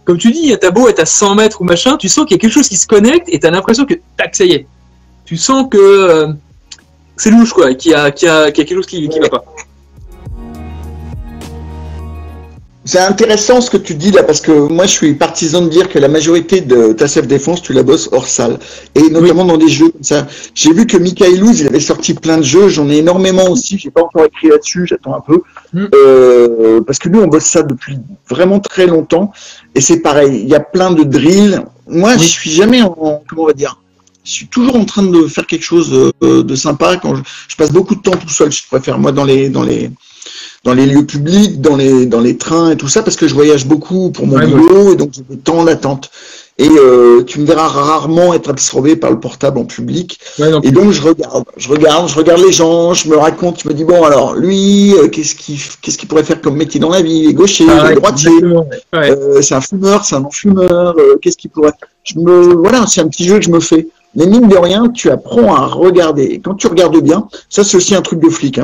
comme tu dis, t'as beau être à 100 mètres ou machin, tu sens qu'il y a quelque chose qui se connecte, et t'as l'impression que, tac, ça y est. Tu sens que c'est louche, quoi, qu'il y a quelque chose qui va pas. C'est intéressant ce que tu dis là, parce que moi je suis partisan de dire que la majorité de ta self-défense, tu la bosses hors salle. Et notamment dans des jeux comme ça. J'ai vu que Michael Louz, il avait sorti plein de jeux, j'en ai énormément aussi, j'ai pas encore écrit là-dessus, j'attends un peu. Parce que nous on bosse ça depuis vraiment très longtemps. Et c'est pareil, il y a plein de drills. Moi je suis jamais comment on va dire, je suis toujours en train de faire quelque chose de sympa. Quand je passe beaucoup de temps tout seul, je préfère moi dans les lieux publics, dans les trains et tout ça, parce que je voyage beaucoup pour mon boulot, et donc j'ai des temps d'attente. Et tu me verras rarement être absorbé par le portable en public. Ouais, et donc je regarde les gens, je me raconte, je me dis bon alors lui, qu'est-ce qu'il pourrait faire comme métier dans la vie? Il est gaucher, il est droitier, c'est un fumeur, c'est un non-fumeur, qu'est-ce qu'il pourrait. Voilà, c'est un petit jeu que je me fais. Mais mine de rien, tu apprends à regarder. Et quand tu regardes bien, ça c'est aussi un truc de flic.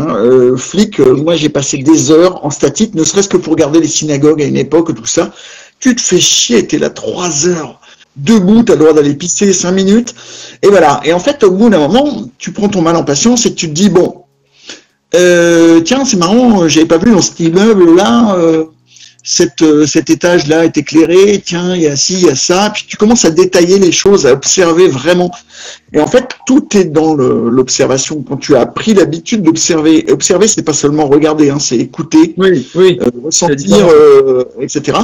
Moi j'ai passé des heures en statique, ne serait-ce que pour regarder les synagogues à une époque, tout ça. Tu te fais chier, t'es là 3 heures, debout, t'as le droit d'aller pisser 5 minutes. Et voilà. Et en fait, au bout d'un moment, tu prends ton mal en patience et tu te dis, bon, tiens, c'est marrant, j'avais pas vu dans cet immeuble-là, cet étage-là est éclairé, tiens, il y a ci, il y a ça, puis tu commences à détailler les choses, à observer vraiment. Et en fait, tout est dans l'observation. Quand tu as pris l'habitude d'observer, observer, c'est pas seulement regarder, hein, c'est écouter, ressentir, etc.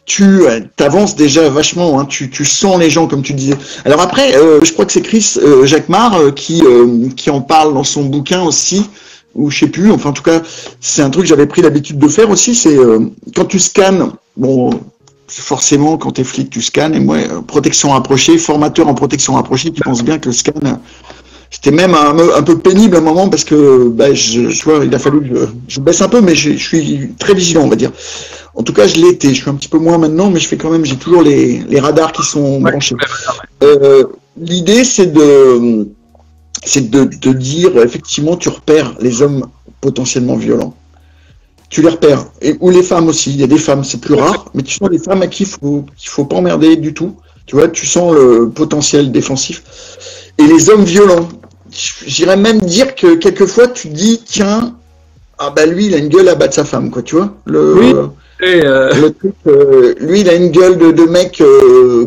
Tu avances déjà vachement, hein, tu sens les gens, comme tu disais. Alors après, je crois que c'est Chris Jacquemart qui en parle dans son bouquin aussi, ou je sais plus, enfin en tout cas, c'est un truc que j'avais pris l'habitude de faire aussi, c'est quand tu scannes, bon, forcément quand t'es flic tu scannes, et moi, protection rapprochée, formateur en protection rapprochée, tu penses bien que le scan, C'était même un peu pénible à un moment parce que tu vois, il a fallu que je baisse un peu, mais je suis très vigilant, on va dire. En tout cas, je l'ai été. Je suis un petit peu moins maintenant, mais j'ai toujours les radars qui sont branchés. L'idée, c'est de dire, effectivement, tu repères les hommes potentiellement violents. Tu les repères. Ou les femmes aussi. Il y a des femmes, c'est plus rare, mais tu sens des femmes à qui il faut pas emmerder du tout. Tu vois, tu sens le potentiel défensif. Et les hommes violents. J'irais même dire que quelquefois, tu dis, tiens, lui, il a une gueule à battre sa femme, quoi, tu vois. Le truc, lui, il a une gueule de mec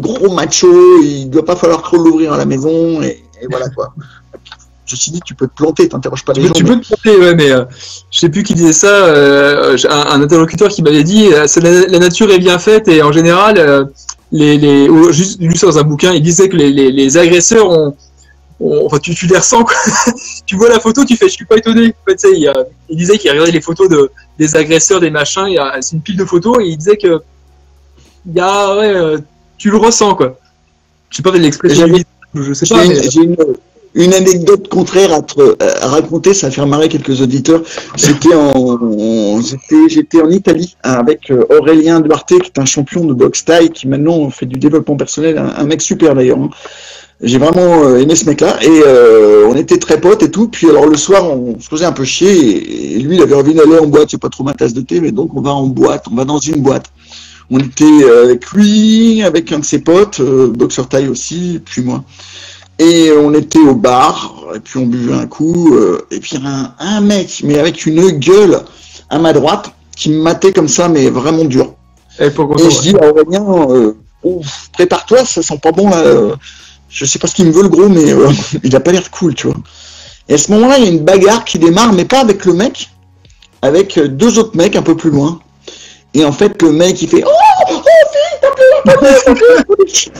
gros macho, il doit pas falloir trop l'ouvrir à la maison, et voilà, quoi. Ceci dit, tu peux te planter, t'interroges pas les gens. Tu peux te planter, ouais, mais je sais plus qui disait ça. Un interlocuteur qui m'avait dit la nature est bien faite et en général, juste lu ça dans un bouquin, il disait que les agresseurs enfin, tu les ressens, quoi. Tu vois la photo, tu fais, je suis pas étonné. En fait, il disait qu'il regardait les photos des agresseurs, des machins, c'est une pile de photos, et il disait que tu le ressens, quoi. Je sais pas l'expression, je sais pas. J'ai une anecdote contraire à raconter, ça va faire marrer quelques auditeurs. J'étais en Italie avec Aurélien Duarte, qui est un champion de boxe thaï, qui maintenant fait du développement personnel, un mec super d'ailleurs. Hein. J'ai vraiment aimé ce mec-là, et on était très potes et tout. Puis alors le soir, on se faisait un peu chier, et lui, il avait envie d'aller en boîte. C'est pas trop ma tasse de thé, mais donc on va en boîte, on va dans une boîte. On était avec lui, avec un de ses potes, boxeur thaï aussi, puis moi. Et on était au bar, et puis on buvait un coup, et puis un mec, mais avec une gueule à ma droite, qui me matait comme ça, mais vraiment dur. Et je dis à Aurélien, prépare-toi, ça sent pas bon là. Je sais pas ce qu'il me veut le gros, mais il a pas l'air cool, tu vois. Et à ce moment-là, il y a une bagarre qui démarre, mais pas avec le mec, avec deux autres mecs un peu plus loin. Et en fait, le mec, il fait fille, t'as plus.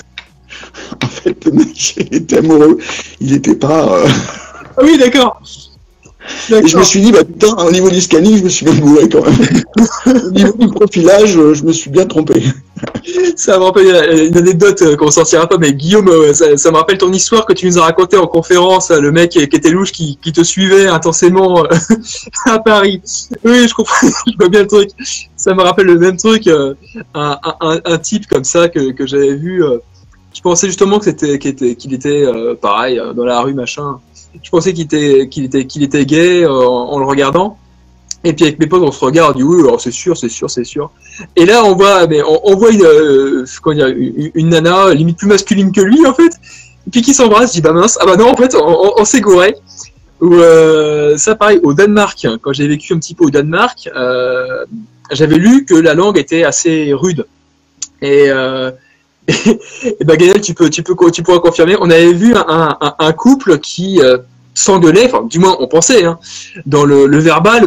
En fait, le mec, il était amoureux. Il était pas. Ah oui, d'accord. Et je me suis dit, putain, au niveau du scanning, je me suis bien bourré quand même. Au niveau du profilage, je me suis bien trompé. Ça me rappelle une anecdote qu'on sortira pas, mais Guillaume, ça me rappelle ton histoire que tu nous as racontée en conférence, le mec qui était louche, qui te suivait intensément à Paris. Oui, je comprends, je vois bien le truc. Ça me rappelle le même truc, un type comme ça que j'avais vu. Je pensais justement qu'il était pareil dans la rue, machin. Je pensais qu'il était gay en le regardant. Et puis avec mes potes, on se regarde, on dit oui, alors c'est sûr. Et là, on voit une nana limite plus masculine que lui en fait. Et puis qui s'embrasse, je dis bah mince, non en fait, on s'est gouré. Ou ça pareil au Danemark. Quand j'ai vécu un petit peu au Danemark, j'avais lu que la langue était assez rude. Et Gaël, tu pourras confirmer. On avait vu un couple qui s'engueulait, enfin du moins on pensait, hein, dans le verbal,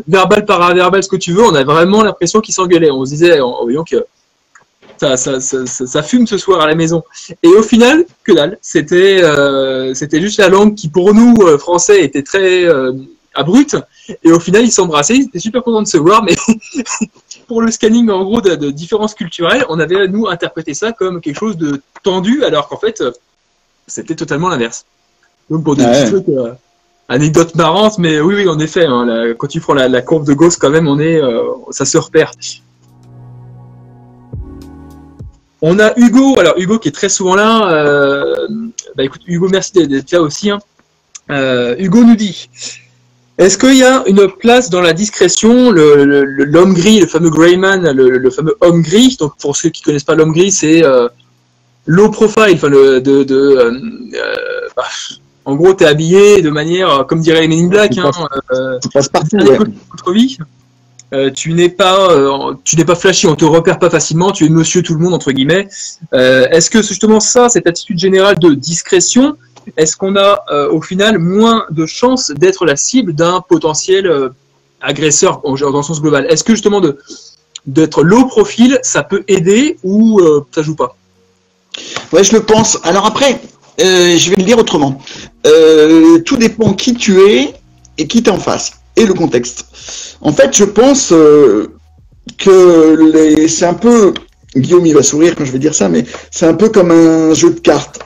verbal paraverbal, ce que tu veux, on a vraiment l'impression qu'ils s'engueulaient. On se disait en voyant que ça fume ce soir à la maison. Et au final, que dalle. C'était juste la langue qui pour nous français était très abrupte. Et au final, ils s'embrassaient, ils étaient super contents de se voir, mais pour le scanning en gros de différences culturelles, on avait nous interprété ça comme quelque chose de tendu, alors qu'en fait, c'était totalement l'inverse. Donc pour des petits trucs, anecdote marrante, mais oui, en effet, hein, quand tu prends la courbe de Gauss, quand même, ça se repère. On a Hugo, alors Hugo qui est très souvent là. Écoute, Hugo, merci d'être là aussi. Hein. Hugo nous dit. Est-ce qu'il y a une place dans la discrétion, l'homme gris, le fameux Greyman, le fameux homme gris. Donc pour ceux qui ne connaissent pas l'homme gris, c'est low profile, enfin en gros, tu es habillé de manière, comme dirait Men in Black, tu passes partout, vie. Tu n'es pas flashy, on te repère pas facilement, tu es monsieur tout le monde entre guillemets. Est-ce que justement cette attitude générale de discrétion, est-ce qu'on a au final moins de chances d'être la cible d'un potentiel agresseur dans le sens global? Est-ce que justement d'être low profil, ça peut aider ou ça joue pas? Ouais, je le pense. Alors après, je vais le dire autrement. Tout dépend qui tu es et qui t'es en face et le contexte. En fait, je pense que c'est un peu, Guillaume il va sourire quand je vais dire ça, mais c'est un peu comme un jeu de cartes.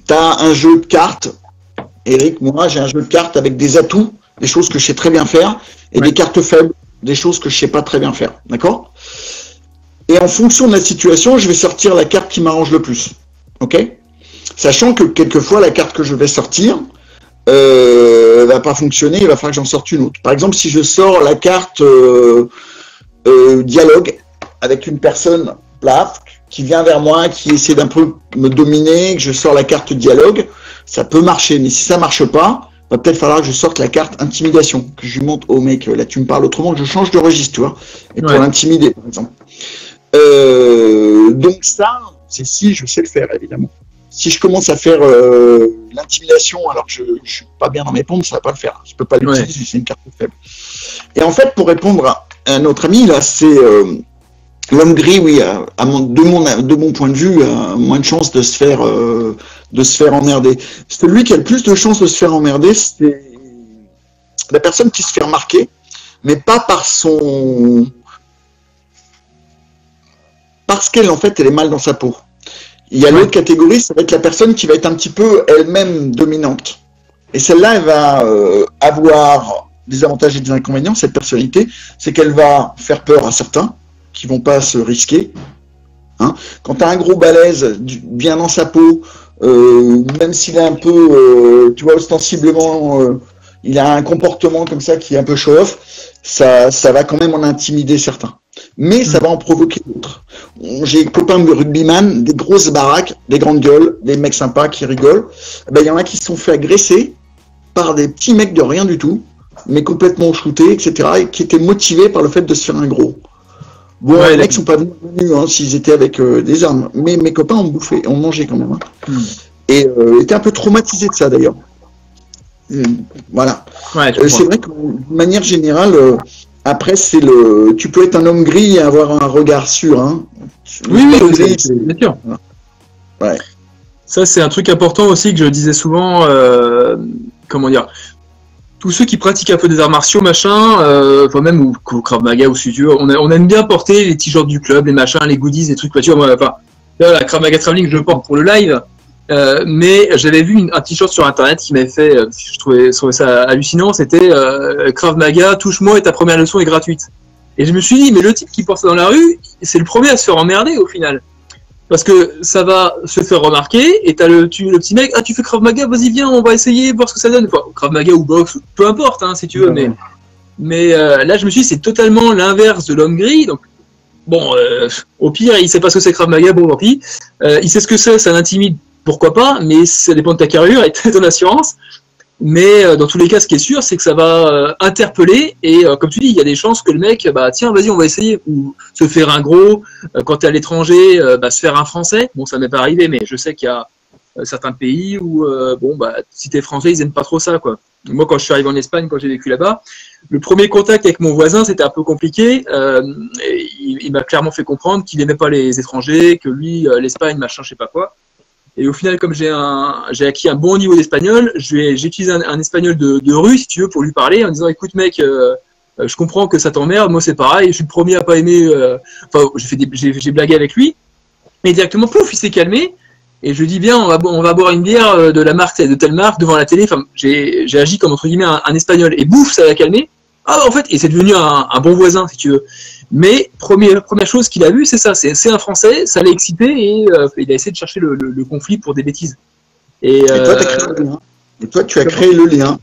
tu as un jeu de cartes. Eric, moi, j'ai un jeu de cartes avec des atouts, des choses que je sais très bien faire, et des cartes faibles, des choses que je sais pas très bien faire. D'accord? Et en fonction de la situation, je vais sortir la carte qui m'arrange le plus. Ok? Sachant que quelquefois, la carte que je vais sortir va pas fonctionner, il va falloir que j'en sorte une autre. Par exemple, si je sors la carte dialogue avec une personne là, qui vient vers moi, qui essaie d'un peu me dominer, que je sors la carte dialogue, ça peut marcher. Mais si ça marche pas, va peut-être falloir que je sorte la carte intimidation, que je lui montre, oh mec, là tu me parles autrement, que je change de registre, tu vois, et pour l'intimider, par exemple. Donc ça, c'est si je sais le faire, évidemment. Si je commence à faire l'intimidation alors que je suis pas bien dans mes pompes, ça va pas le faire. Je peux pas l'utiliser, c'est une carte faible. Et en fait, pour répondre à un autre ami, là, c'est l'homme gris, oui, de mon point de vue, a moins de chances de se faire emmerder. Celui qui a le plus de chances de se faire emmerder, c'est la personne qui se fait remarquer, mais pas parce qu'elle, en fait, elle est mal dans sa peau. Il y a l'autre catégorie, ça va être la personne qui va être un petit peu elle-même dominante. Et celle-là, elle va avoir des avantages et des inconvénients, cette personnalité, c'est qu'elle va faire peur à certains qui vont pas se risquer. Hein. Quand tu as un gros balèze bien dans sa peau, même s'il est un peu, tu vois, ostensiblement, il a un comportement comme ça qui est un peu show-off, ça va quand même en intimider certains. Mais ça va en provoquer d'autres. J'ai des copains de rugbyman, des grosses baraques, des grandes gueules, des mecs sympas qui rigolent. Ben, y en a qui se sont fait agresser par des petits mecs de rien du tout, mais complètement shootés, etc., et qui étaient motivés par le fait de se faire un gros. Bon, les mecs sont pas venus hein, s'ils étaient avec des armes, mais mes copains ont bouffé, ont mangé quand même. Hein. Et étaient un peu traumatisés de ça d'ailleurs. Voilà. C'est vrai que de manière générale, après tu peux être un homme gris et avoir un regard sûr. Hein. Oui, bien sûr. Ouais. Ça, c'est un truc important aussi que je disais souvent. Comment dire? Tous ceux qui pratiquent un peu des arts martiaux, machin, enfin même ou Krav Maga ou si tu veux, on aime bien porter les t-shirts du club, les machins, les goodies, les trucs. Tu vois, moi, enfin, là, la Krav Maga Traveling, je le porte pour le live. Mais j'avais vu un t-shirt sur internet qui m'avait fait, je trouvais ça hallucinant, c'était Krav Maga, touche-moi et ta première leçon est gratuite. Et je me suis dit, mais le type qui porte ça dans la rue, c'est le premier à se faire emmerder au final. Parce que ça va se faire remarquer, et t'as le petit mec, ah tu fais Krav Maga, vas-y viens, on va essayer, voir ce que ça donne. Enfin, Krav Maga ou boxe, peu importe, hein, si tu veux, mais là je me suis dit, c'est totalement l'inverse de l'homme gris, donc bon, au pire, il sait pas ce que c'est Krav Maga, bon tant pis, il sait ce que c'est, ça l'intimide, pourquoi pas, mais ça dépend de ta carrure et de ton assurance. Mais dans tous les cas, ce qui est sûr, c'est que ça va interpeller et comme tu dis, il y a des chances que le mec, bah tiens, vas-y, on va essayer, ou se faire un gros, quand t'es à l'étranger, se faire un français. Bon, ça m'est pas arrivé, mais je sais qu'il y a certains pays où, si t'es français, ils aiment pas trop ça, quoi. Moi, quand je suis arrivé en Espagne, quand j'ai vécu là-bas, le premier contact avec mon voisin, c'était un peu compliqué. Il m'a clairement fait comprendre qu'il aimait pas les étrangers, que lui, l'Espagne, machin, je sais pas quoi. Et au final, comme j'ai acquis un bon niveau d'espagnol, j'ai utilisé un espagnol de rue, si tu veux, pour lui parler, en disant, écoute mec, je comprends que ça t'emmerde, moi c'est pareil, je suis le premier à pas aimer, j'ai blagué avec lui, et directement, pouf, il s'est calmé, et je lui dis, bien, on va boire une bière de la marque, de telle marque, devant la télé, enfin, j'ai agi comme, entre guillemets, un espagnol, et bouf, ça l'a calmé. Ah, en fait, et c'est devenu un bon voisin, si tu veux. Mais première chose qu'il a vue, c'est ça, c'est un Français, ça l'a excité et il a essayé de chercher le conflit pour des bêtises. Et toi, tu as créé le lien.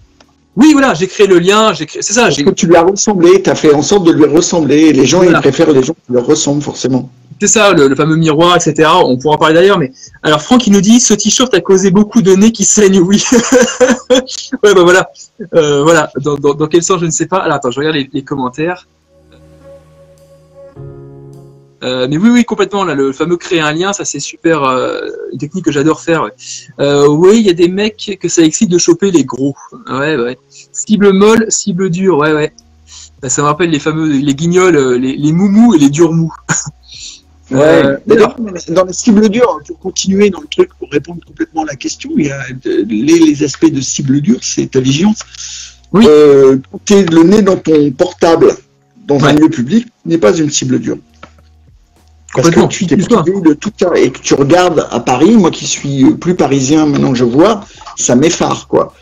Oui, voilà, j'ai créé le lien, c'est ça. Parce que tu lui as ressemblé, tu as fait en sorte de lui ressembler. Et les gens, ils préfèrent les gens qui leur ressemblent forcément. C'est ça, le fameux miroir, etc. On pourra en parler d'ailleurs, mais alors Franck, il nous dit, ce t-shirt a causé beaucoup de nez qui saignent, oui. Ouais, bah voilà. Voilà, dans quel sens, je ne sais pas. Alors attends, je regarde les commentaires. Mais oui, complètement. Là, le fameux créer un lien, ça c'est super, une technique que j'adore faire. Ouais. Oui, il y a des mecs que ça excite de choper les gros. Ouais. Cible molle, cible dure. Ouais. Ça me rappelle les guignols, les moumous et les durs mous. Ouais. D'ailleurs, dans la cible dure, pour continuer dans le truc, pour répondre complètement à la question, il y a les aspects de cible dure, c'est ta vigilance. Oui. Quand tu es le nez dans ton portable, dans un lieu public, n'est pas une cible dure. Parce que tu t'es privé de tout ça et que tu regardes à Paris, moi qui suis plus parisien maintenant que je vois, ça m'effare, quoi.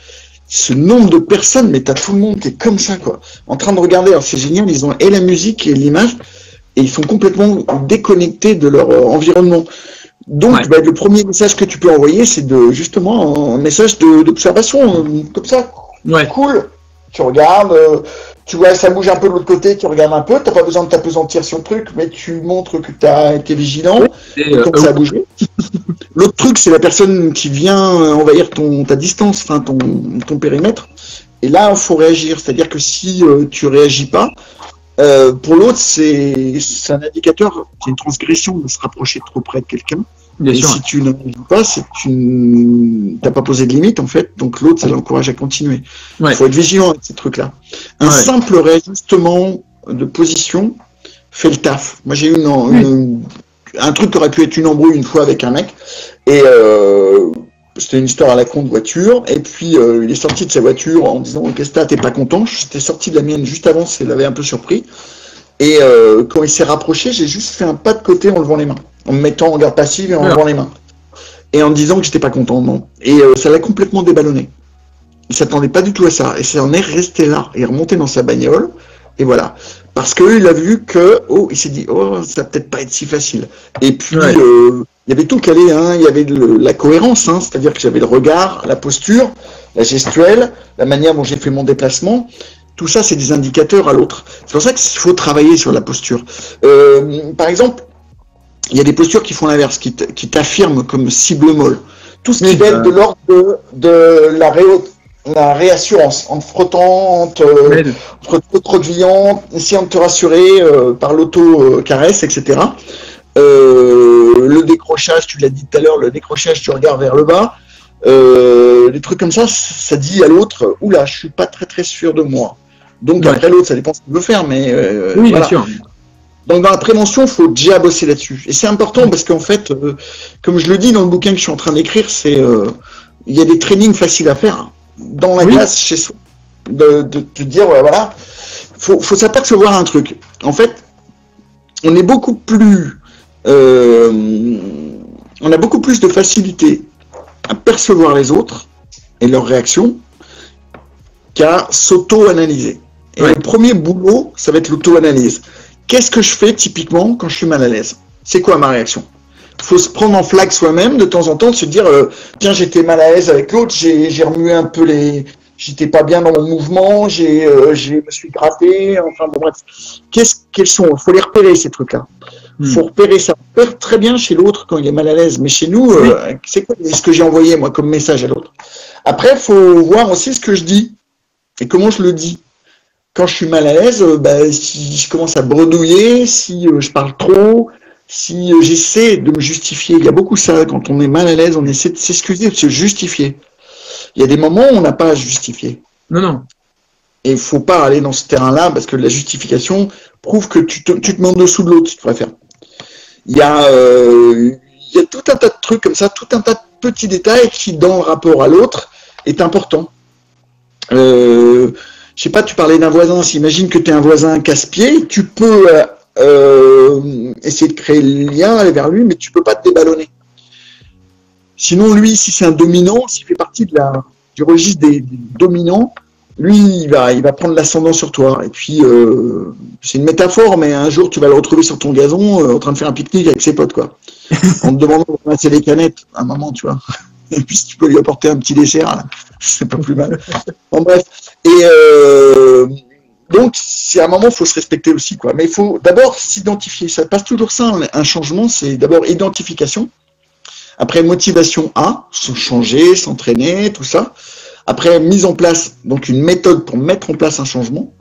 Ce nombre de personnes, mais t'as tout le monde qui est comme ça, quoi. En train de regarder, alors c'est génial, ils ont et la musique et l'image, et ils sont complètement déconnectés de leur environnement. Donc, le premier message que tu peux envoyer, c'est justement un message d'observation, comme ça. Ouais. Cool. Tu regardes, tu vois, ça bouge un peu de l'autre côté, tu regardes un peu, t'as pas besoin de t'apesantir sur le truc, mais tu montres que tu as été vigilant, comme ça a bougé. L'autre truc, c'est la personne qui vient envahir ta distance, enfin ton périmètre. Et là, il faut réagir. C'est-à-dire que si tu réagis pas, pour l'autre, c'est un indicateur, c'est une transgression de se rapprocher trop près de quelqu'un. Et si tu ne réagis pas, c'est que tu n'as pas posé de limite, en fait. Donc l'autre, ça l'encourage à continuer. Il faut être vigilant avec ces trucs-là. Un simple réajustement de position fait le taf. Moi, j'ai eu un truc qui aurait pu être une embrouille une fois avec un mec. Et c'était une histoire à la con de voiture. Et puis, il est sorti de sa voiture en disant « Qu'est-ce que t'es pas content ?» J'étais sorti de la mienne juste avant, ça l'avait un peu surpris. Et quand il s'est rapproché, j'ai juste fait un pas de côté en levant les mains. En me mettant en garde passive et en levant les mains. Et en disant que j'étais pas content, non. Et ça l'a complètement déballonné. Il s'attendait pas du tout à ça. Et ça en est resté là. Il est remonté dans sa bagnole. Et voilà. Parce qu'il a vu que, il s'est dit, ça va peut-être pas être si facile. Et puis, il y avait tout calé, hein. Il y avait la cohérence, hein. C'est-à-dire que j'avais le regard, la posture, la gestuelle, la manière dont j'ai fait mon déplacement. Tout ça, c'est des indicateurs à l'autre. C'est pour ça qu'il faut travailler sur la posture. Par exemple, il y a des postures qui font l'inverse, qui t'affirment comme cible molle. Tout ce qui va être de l'ordre de la réassurance, en te frottant, en te recroquevillant, essayant de te rassurer par l'auto-caresse, etc. Le décrochage, tu l'as dit tout à l'heure, le décrochage, tu regardes vers le bas. Des trucs comme ça, ça dit à l'autre, oula, je suis pas très très sûr de moi. Donc après l'autre, ça dépend ce qu'il veut faire, mais oui, voilà. bien sûr. Donc dans la prévention, il faut déjà bosser là-dessus. Et c'est important parce qu'en fait, comme je le dis dans le bouquin que je suis en train d'écrire, il y a des trainings faciles à faire dans la classe chez soi. De te dire, voilà, faut s'apercevoir un truc. En fait, on est beaucoup plus, on a beaucoup plus de facilité à percevoir les autres et leurs réactions qu'à s'auto-analyser. Et le premier boulot, ça va être l'auto-analyse. Qu'est-ce que je fais typiquement quand je suis mal à l'aise? C'est quoi ma réaction? Il faut se prendre en flag soi-même de temps en temps, de se dire tiens, j'étais mal à l'aise avec l'autre, j'ai remué un peu j'étais pas bien dans mon mouvement, je me suis gratté, enfin bon bref. Quels sont? Il faut les repérer ces trucs-là. Il faut repérer ça. On repère très bien chez l'autre quand il est mal à l'aise, mais chez nous, c'est quoi ce que j'ai envoyé moi comme message à l'autre? Après, il faut voir aussi ce que je dis et comment je le dis. Quand je suis mal à l'aise, si je commence à bredouiller, si je parle trop, si j'essaie de me justifier, il y a beaucoup ça, quand on est mal à l'aise, on essaie de s'excuser, de se justifier. Il y a des moments où on n'a pas à se justifier. Non. Et il ne faut pas aller dans ce terrain-là, parce que la justification prouve que tu te mets en dessous de l'autre, si tu préfères. Il y a tout un tas de trucs comme ça, tout un tas de petits détails qui, dans le rapport à l'autre, est important. Je sais pas, tu parlais d'un voisin, s'imagine que tu es un voisin casse-pied, tu peux essayer de créer le lien, aller vers lui, mais tu peux pas te déballonner. Sinon, lui, si c'est un dominant, s'il fait partie du registre des dominants, lui, il va prendre l'ascendant sur toi. Et puis, c'est une métaphore, mais un jour, tu vas le retrouver sur ton gazon, en train de faire un pique-nique avec ses potes, quoi. En te demandant de ramasser les canettes, à un moment, tu vois. Et puis, si tu peux lui apporter un petit dessert, là, c'est pas plus mal. En bref. Et donc, c'est à un moment, il faut se respecter aussi, quoi. Mais il faut d'abord s'identifier. Ça passe toujours ça, un changement, c'est d'abord identification. Après, motivation à changer, s'entraîner, tout ça. Après, mise en place, donc une méthode pour mettre en place un changement.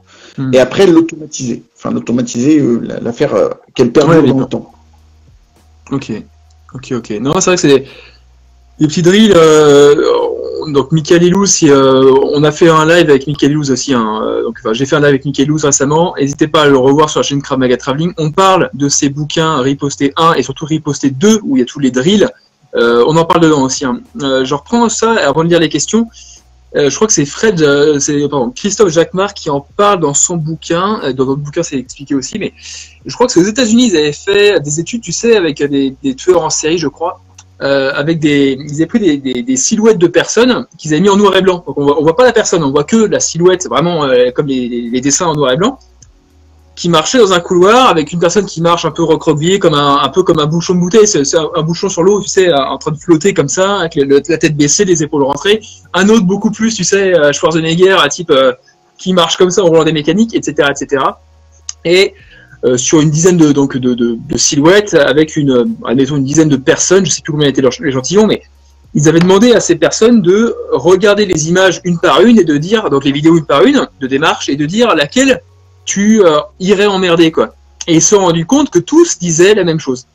Et après, l'automatiser. Enfin, l'automatiser, la faire qu'elle perdure dans le temps. Ok. Non, c'est vrai que c'est des petits drills. Donc, Michael Illouz, on a fait un live avec Michael Illouz aussi. J'ai fait un live avec Michael Illouz récemment. N'hésitez pas à le revoir sur la chaîne Krav Maga Traveling. On parle de ces bouquins Riposter 1 et surtout Riposter 2 où il y a tous les drills. On en parle dedans aussi. Je reprends ça avant de lire les questions. Je crois que c'est Christophe Jacquemart qui en parle dans son bouquin. Dans d'autres bouquins, c'est expliqué aussi, mais je crois que c'est aux États-Unis, ils avaient fait des études, tu sais, avec des tueurs en série, je crois, ils avaient pris des silhouettes de personnes qu'ils avaient mis en noir et blanc. Donc on voit pas la personne, on voit que la silhouette, vraiment comme les dessins en noir et blanc, qui marchait dans un couloir avec une personne qui marche un peu recroquevillée, un peu comme un bouchon de bouteille, c'est un bouchon sur l'eau, tu sais, en train de flotter comme ça, avec la tête baissée, les épaules rentrées. Un autre beaucoup plus, tu sais, Schwarzenegger, un type qui marche comme ça en roulant des mécaniques, etc., etc. Et sur une dizaine de silhouettes, avec admettons une dizaine de personnes, je sais plus combien étaient l'échantillon, mais ils avaient demandé à ces personnes de regarder les images une par une et de dire, donc les vidéos une par une, de démarche, et de dire laquelle tu irais emmerder, quoi. Et ils se sont rendus compte que tous disaient la même chose.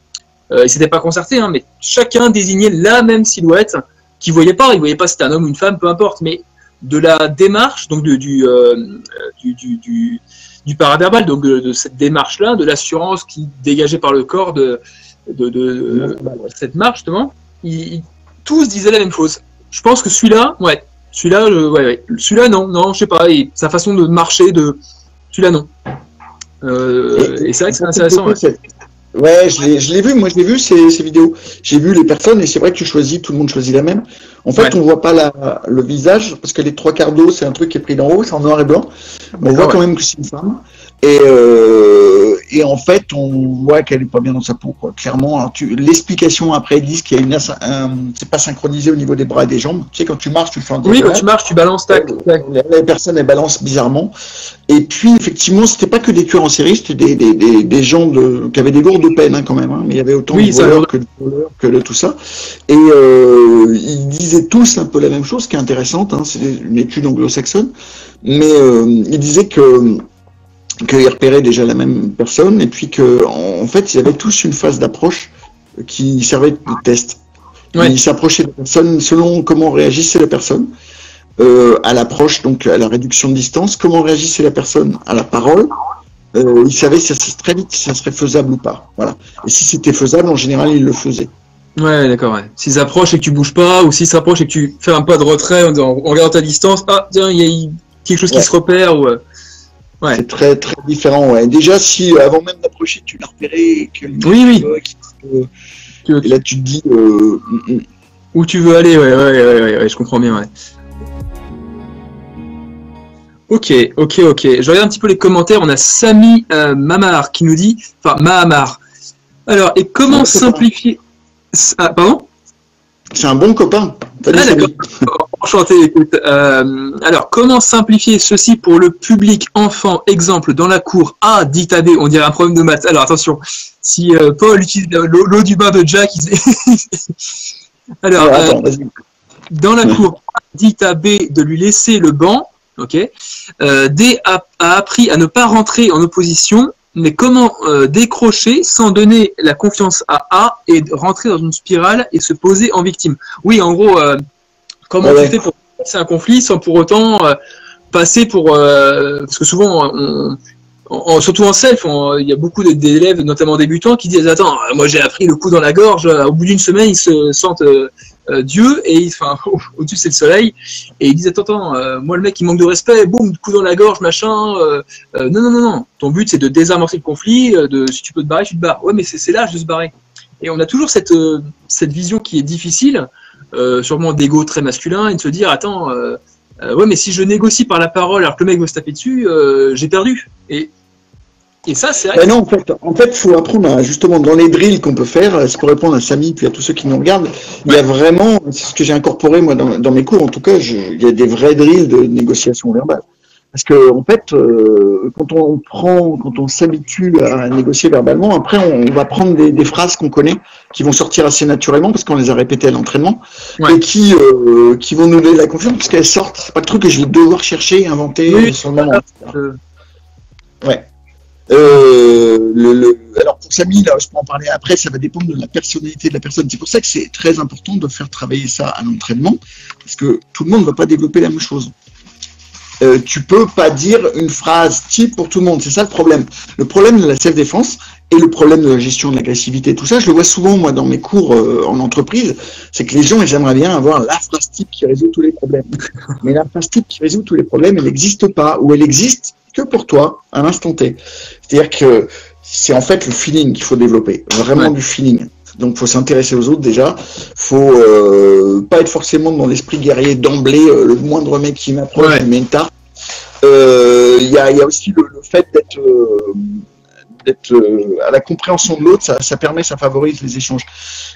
Ils s'étaient pas concertés, hein, mais chacun désignait la même silhouette qu'ils voyaient pas. Ils voyaient pas si c'était un homme ou une femme, peu importe. Mais de la démarche, donc du paraverbal, donc de cette démarche-là, de l'assurance qui dégageait par le corps de cette marche, justement, tous disaient la même chose. Je pense que celui-là, celui-là, non, je sais pas. Sa façon de marcher, celui-là, non. Et c'est vrai que c'est intéressant. Ouais, je l'ai vu, moi je l'ai vu ces vidéos. J'ai vu les personnes et c'est vrai que tout le monde choisit la même. En fait, on voit pas le visage parce que les trois quarts d'eau, c'est un truc qui est pris d'en haut, c'est en noir et blanc. Mais on voit quand même que c'est une femme. Et en fait, on voit qu'elle est pas bien dans sa peau, quoi. Clairement, l'explication après, ils disent qu'il y a c'est pas synchronisé au niveau des bras et des jambes. Tu sais, quand tu marches, tu fais un Oui, quand tu marches, tu balances, tac. Les personnes, elles balancent bizarrement. Et puis, effectivement, c'était pas que des tueurs en série, c'était des gens qui avaient des lourdes peines, hein, quand même, hein. Mais il y avait autant de voleurs que de voleurs, que de tout ça. Et ils disaient tous un peu la même chose, qui est intéressante, hein. C'est une étude anglo-saxonne. Mais ils disaient qu'ils repéraient déjà la même personne et puis en fait ils avaient tous une phase d'approche qui servait de test. Ouais. Ils s'approchaient de la personne selon comment réagissait la personne à l'approche, donc à la réduction de distance, comment réagissait la personne à la parole. Ils savaient très vite si ça serait faisable ou pas. Voilà. Et si c'était faisable, en général, ils le faisaient. Ouais, d'accord. Ouais. S'ils approchent et que tu bouges pas, ou s'ils s'approchent et que tu fais un pas de retrait en regardant ta distance, ah tiens, il y a quelque chose qui se repère ou. Ouais. C'est très très différent. Ouais. Déjà, si avant même d'approcher, tu l'as repéré, oui. Et là, tu te dis où tu veux aller. Ouais, je comprends bien. Ouais. Ok. Je regarde un petit peu les commentaires. On a Sami Mamar qui nous dit, Mahamar. Alors, et comment simplifier pardon? C'est un bon copain. Ah, d'accord. Enchanté, écoute. Alors, comment simplifier ceci pour le public enfant? Exemple, dans la cour A, dit à B, on dirait un problème de maths. Alors, attention, si Paul utilise l'eau du bain de Jack, alors, dans la cour A, dit à B de lui laisser le banc, ok. D a appris à ne pas rentrer en opposition, mais comment décrocher sans donner la confiance à A et rentrer dans une spirale et se poser en victime? Oui, en gros, comment tu fais pour passer un conflit sans pour autant passer pour... parce que souvent, surtout en self, il y a beaucoup d'élèves, notamment débutants, qui disent « Attends, moi j'ai appris le coup dans la gorge, au bout d'une semaine, ils se sentent Dieu, et au-dessus c'est le soleil, et ils disent « Attends, moi le mec il manque de respect, boum, coup dans la gorge, machin, non, ton but c'est de désamorcer le conflit, si tu peux te barrer, tu te barres. Ouais, mais c'est l'âge de se barrer. » Et on a toujours cette vision qui est difficile, sûrement d'ego très masculin, et de se dire « Attends, ouais, mais si je négocie par la parole alors que le mec veut se taper dessus, j'ai perdu. » Et ça, c'est vrai. Non, en fait, faut apprendre justement dans les drills qu'on peut faire. C'est pour répondre à Samy puis à tous ceux qui nous regardent. Il y a vraiment, c'est ce que j'ai incorporé moi dans mes cours. En tout cas, il y a des vrais drills de négociation verbale. Parce que en fait, quand on s'habitue à négocier verbalement, après on va prendre des phrases qu'on connaît, qui vont sortir assez naturellement parce qu'on les a répétées à l'entraînement, et qui vont nous donner la confiance parce qu'elles sortent. C'est pas le truc que je vais devoir chercher, inventer sur le moment. Ouais. Alors pour Samy, là, je peux en parler après, ça va dépendre de la personnalité de la personne. C'est pour ça que c'est très important de faire travailler ça à l'entraînement, parce que tout le monde ne va pas développer la même chose. Tu peux pas dire une phrase type pour tout le monde, c'est ça le problème. Le problème de la self-défense, et le problème de la gestion de l'agressivité, tout ça, je le vois souvent, moi, dans mes cours en entreprise, c'est que les gens, ils aimeraient bien avoir la phrase type qui résout tous les problèmes. Mais la phrase type qui résout tous les problèmes, elle n'existe pas, ou elle existe que pour toi, à l'instant T. C'est-à-dire que c'est en fait le feeling qu'il faut développer, vraiment du feeling. Donc, il faut s'intéresser aux autres déjà. Faut pas être forcément dans l'esprit guerrier d'emblée. Le moindre mec qui m'approche, il met une tarte. Il y a aussi le fait d'être à la compréhension de l'autre. Ça permet, ça favorise les échanges.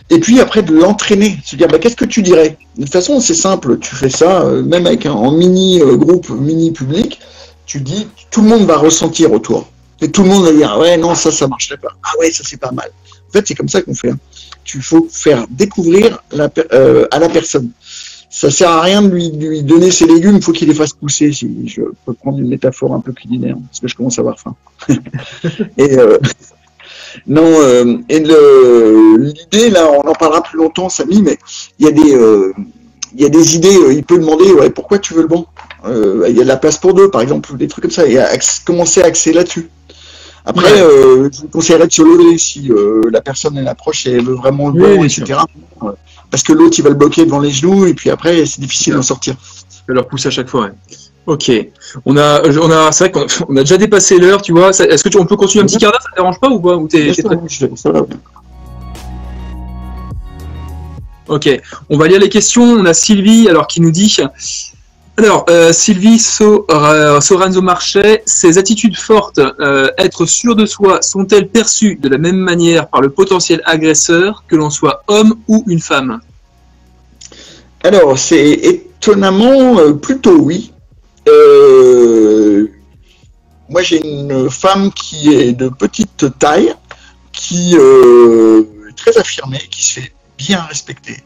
Et puis après, de l'entraîner. Se dire, qu'est-ce que tu dirais? De toute façon, c'est simple. Tu fais ça, même avec en mini groupe, mini public. Tu dis, tout le monde va ressentir autour. Et tout le monde va dire, ouais, non, ça marcherait pas. Ah ouais, ça c'est pas mal. En fait, c'est comme ça qu'on fait. Il faut faire découvrir à la personne. Ça sert à rien de lui donner ses légumes, il faut qu'il les fasse pousser. Si je peux prendre une métaphore un peu culinaire, parce que je commence à avoir faim. Et l'idée, là, on en parlera plus longtemps, Samy, mais il y a des idées. Il peut demander, ouais, pourquoi tu veux le banc? Il y a de la place pour deux, par exemple, ou des trucs comme ça. Et commencer à axer là-dessus. Après, je vous conseillerais de se lever si la personne elle approche et elle veut vraiment le bon, etc. Parce que l'autre il va le bloquer devant les genoux et puis après c'est difficile d'en sortir. Je leur pousse à chaque fois. Ouais. Ok. C'est vrai qu'on a déjà dépassé l'heure, tu vois. Est-ce que on peut continuer un petit quart d'heure, ça te dérange pas ou pas? Ça va. Ok. On va lire les questions. On a Sylvie qui nous dit. Alors, Sylvie Soranzo Marchais, ces attitudes fortes, être sûr de soi, sont-elles perçues de la même manière par le potentiel agresseur, que l'on soit homme ou une femme? Alors, c'est étonnamment plutôt oui. Moi, j'ai une femme qui est de petite taille, qui est très affirmée, qui se fait bien respecter.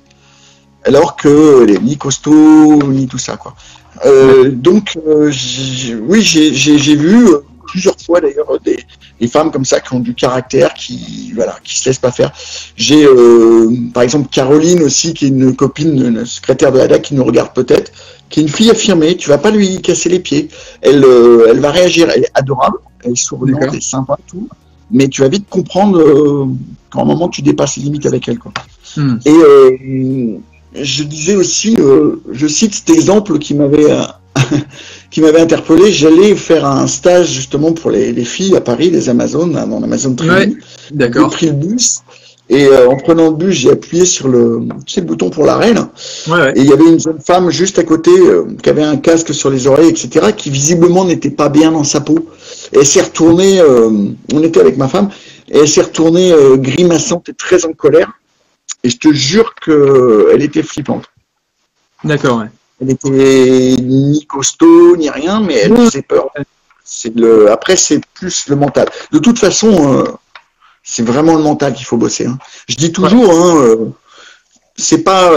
Alors qu'elle n'est ni costaud, ni tout ça, quoi. Donc, oui, j'ai vu plusieurs fois d'ailleurs des femmes comme ça qui ont du caractère, qui se laissent pas faire. J'ai par exemple Caroline aussi, qui est une copine, une secrétaire de l'ADA qui nous regarde peut-être, qui est une fille affirmée. Tu vas pas lui casser les pieds. Elle va réagir. Elle est adorable, elle est souriante, elle est sympa, tout. Mais tu vas vite comprendre qu'à un moment tu dépasses les limites avec elle, quoi. Et je disais aussi, je cite cet exemple qui m'avait interpellé. J'allais faire un stage justement pour les filles à Paris, les Amazones, dans l'Amazon Training. D'accord. J'ai pris le bus et en prenant le bus, j'ai appuyé sur le bouton pour l'arrêt. Et il y avait une jeune femme juste à côté qui avait un casque sur les oreilles, etc., qui visiblement n'était pas bien dans sa peau. Et elle s'est retournée, on était avec ma femme, et elle s'est retournée grimaçante et très en colère. Et je te jure qu'elle était flippante. D'accord, ouais. Elle était ni costaud, ni rien, mais elle faisait peur. Après, c'est plus le mental. De toute façon, c'est vraiment le mental qu'il faut bosser. Je dis toujours, c'est pas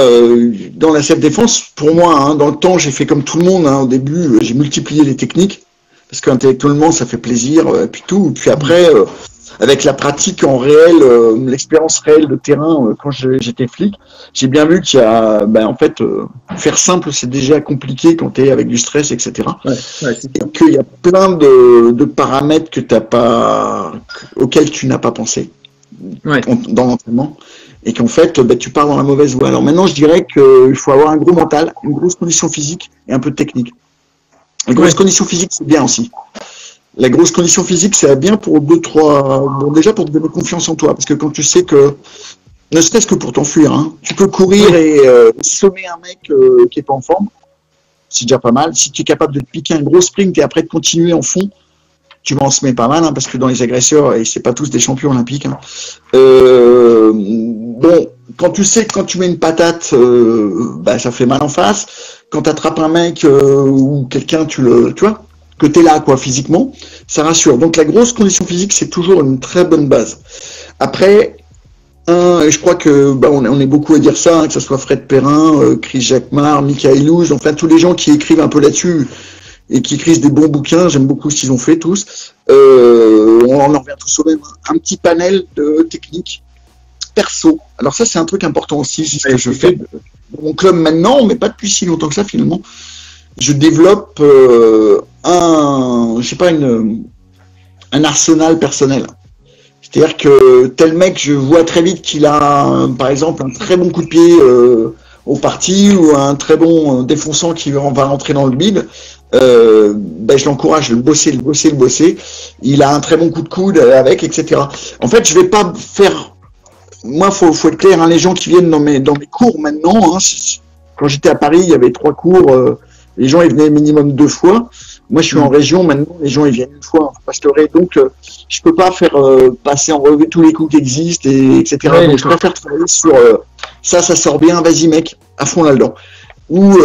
dans la self-défense, pour moi, dans le temps, j'ai fait comme tout le monde. Au début, j'ai multiplié les techniques, parce qu'intellectuellement, ça fait plaisir, puis tout. Puis après... avec la pratique en réel, l'expérience réelle de terrain, quand j'étais flic, j'ai bien vu qu'il y a, en fait, faire simple, c'est déjà compliqué quand tu es avec du stress, etc. Et qu'il y a plein de paramètres auxquels tu n'as pas pensé dans l'entraînement, et qu'en fait, tu pars dans la mauvaise voie. Alors maintenant, je dirais qu'il faut avoir un gros mental, une grosse condition physique et un peu de technique. Une grosse condition physique, c'est bien aussi. La grosse condition physique, c'est bien pour déjà pour te donner confiance en toi, parce que quand tu sais que, ne serait-ce que pour t'enfuir, tu peux courir et sommer un mec qui est pas en forme, c'est déjà pas mal. Si tu es capable de te piquer un gros sprint et après de continuer en fond, tu vas en semer pas mal, parce que dans les agresseurs, et c'est pas tous des champions olympiques. Quand tu sais que quand tu mets une patate, ça fait mal en face. Quand tu attrapes un mec ou quelqu'un, tu vois, que tu es là, quoi, physiquement, ça rassure. Donc la grosse condition physique, c'est toujours une très bonne base. Après, je crois que on est beaucoup à dire ça, que ce soit Fred Perrin, Chris Jacquemart, Michael Louge, enfin tous les gens qui écrivent un peu là-dessus et qui écrivent des bons bouquins, j'aime beaucoup ce qu'ils ont fait tous. On en revient tous au même. Un petit panel de techniques perso. Alors ça, c'est un truc important aussi, c'est ce que je fais dans mon club maintenant, mais pas depuis si longtemps que ça finalement. Je développe un arsenal personnel. C'est-à-dire que tel mec, je vois très vite qu'il a, par exemple, un très bon coup de pied au parti ou un très bon défonçant qui va rentrer dans le bide. Je l'encourage, le bosser. Il a un très bon coup de coude avec, etc. En fait, je vais pas faire. Moi, faut être clair. Hein, les gens qui viennent dans mes cours maintenant. Hein, quand j'étais à Paris, il y avait 3 cours. Les gens ils venaient minimum 2 fois. Moi, je suis en région maintenant. Les gens ils viennent une fois. Faut pas se leurrer. Donc, je peux pas faire passer en revue tous les coups qui existent, etc. Ouais, donc, je préfère travailler sur ça sort bien. Vas-y, mec, à fond là-dedans. Ou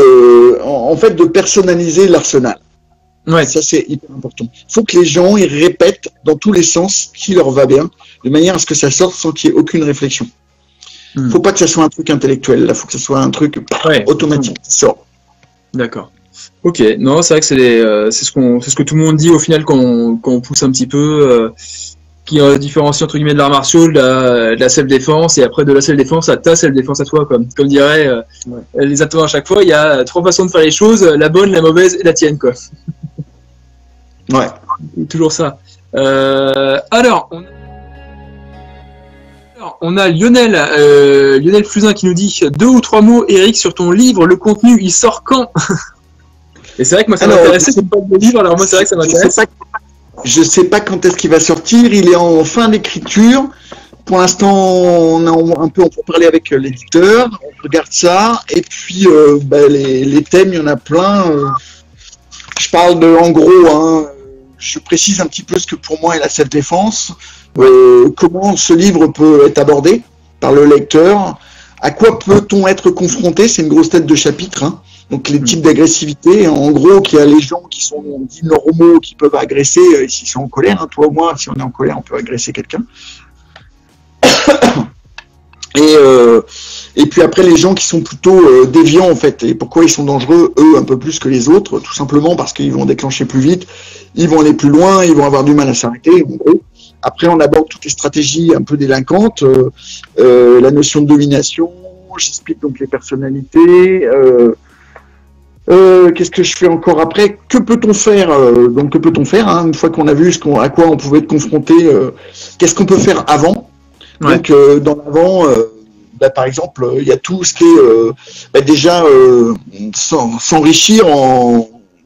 en fait de personnaliser l'arsenal. Ouais. Ça c'est hyper important. Il faut que les gens ils répètent dans tous les sens ce qui leur va bien, de manière à ce que ça sorte sans qu'il y ait aucune réflexion. Faut pas que ça soit un truc intellectuel, là, faut que ça soit un truc automatique qui sort. D'accord. Ok, non, c'est vrai que c'est ce que tout le monde dit au final quand on pousse un petit peu, qui différencie entre guillemets de l'art martial, de la self-défense, et après de la self-défense à ta self-défense à toi, comme diraient les atouts à chaque fois, il y a 3 façons de faire les choses, la bonne, la mauvaise et la tienne, quoi. Ouais. Toujours ça. Alors, on a Lionel Fusain qui nous dit 2 ou 3 mots, Eric, sur ton livre, le contenu, il sort quand? Et c'est vrai que moi ça m'intéressait, c'est pas le livre, alors moi c'est vrai que ça m'intéresse. Je sais pas quand est-ce qu'il va sortir, il est en fin d'écriture. Pour l'instant, on a un peu parlé avec l'éditeur, on regarde ça, et puis les thèmes, il y en a plein. Je parle en gros, hein, je précise un petit peu ce que pour moi est la self-défense, comment ce livre peut être abordé par le lecteur, à quoi peut-on être confronté, c'est une grosse tête de chapitre, hein. Donc les types d'agressivité, en gros, qu'il y a les gens qui sont dits normaux, qui peuvent agresser s'ils sont en colère. Hein, toi ou moi, si on est en colère, on peut agresser quelqu'un. Et puis après, les gens qui sont plutôt déviants, en fait. Et pourquoi ils sont dangereux, eux, un peu plus que les autres? Tout simplement parce qu'ils vont déclencher plus vite, ils vont aller plus loin, ils vont avoir du mal à s'arrêter, en gros. Après, on aborde toutes les stratégies un peu délinquantes, la notion de domination, j'explique donc les personnalités... qu'est-ce que je fais encore après? Que peut-on faire? Donc que peut-on faire hein, une fois qu'on a vu à quoi on pouvait être confronté? Qu'est-ce qu'on peut faire avant? Ouais. Donc dans l'avant, par exemple, il y a tout ce qui est déjà s'enrichir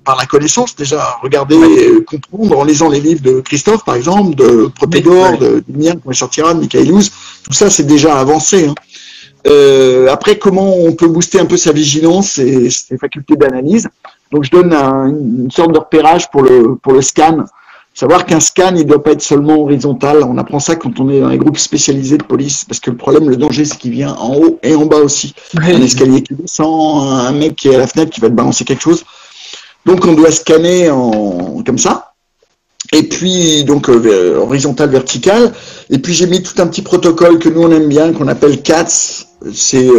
par la connaissance. Déjà regarder, comprendre en lisant les livres de Christophe, par exemple, de Protagoras, de Mien, quand il sortira, de Michaelis. Tout ça, c'est déjà avancé. Hein. Après, comment on peut booster un peu sa vigilance et ses facultés d'analyse. Donc, je donne une sorte de repérage pour le scan. Savoir qu'un scan, il ne doit pas être seulement horizontal. On apprend ça quand on est dans les groupes spécialisés de police. Parce que le problème, le danger, c'est qu'il vient en haut et en bas aussi. Un escalier qui descend, un mec qui est à la fenêtre qui va te balancer quelque chose. Donc, on doit scanner comme ça. Et puis, donc, horizontal, vertical. Et puis, j'ai mis tout un petit protocole que nous, on aime bien, qu'on appelle CATS. C'est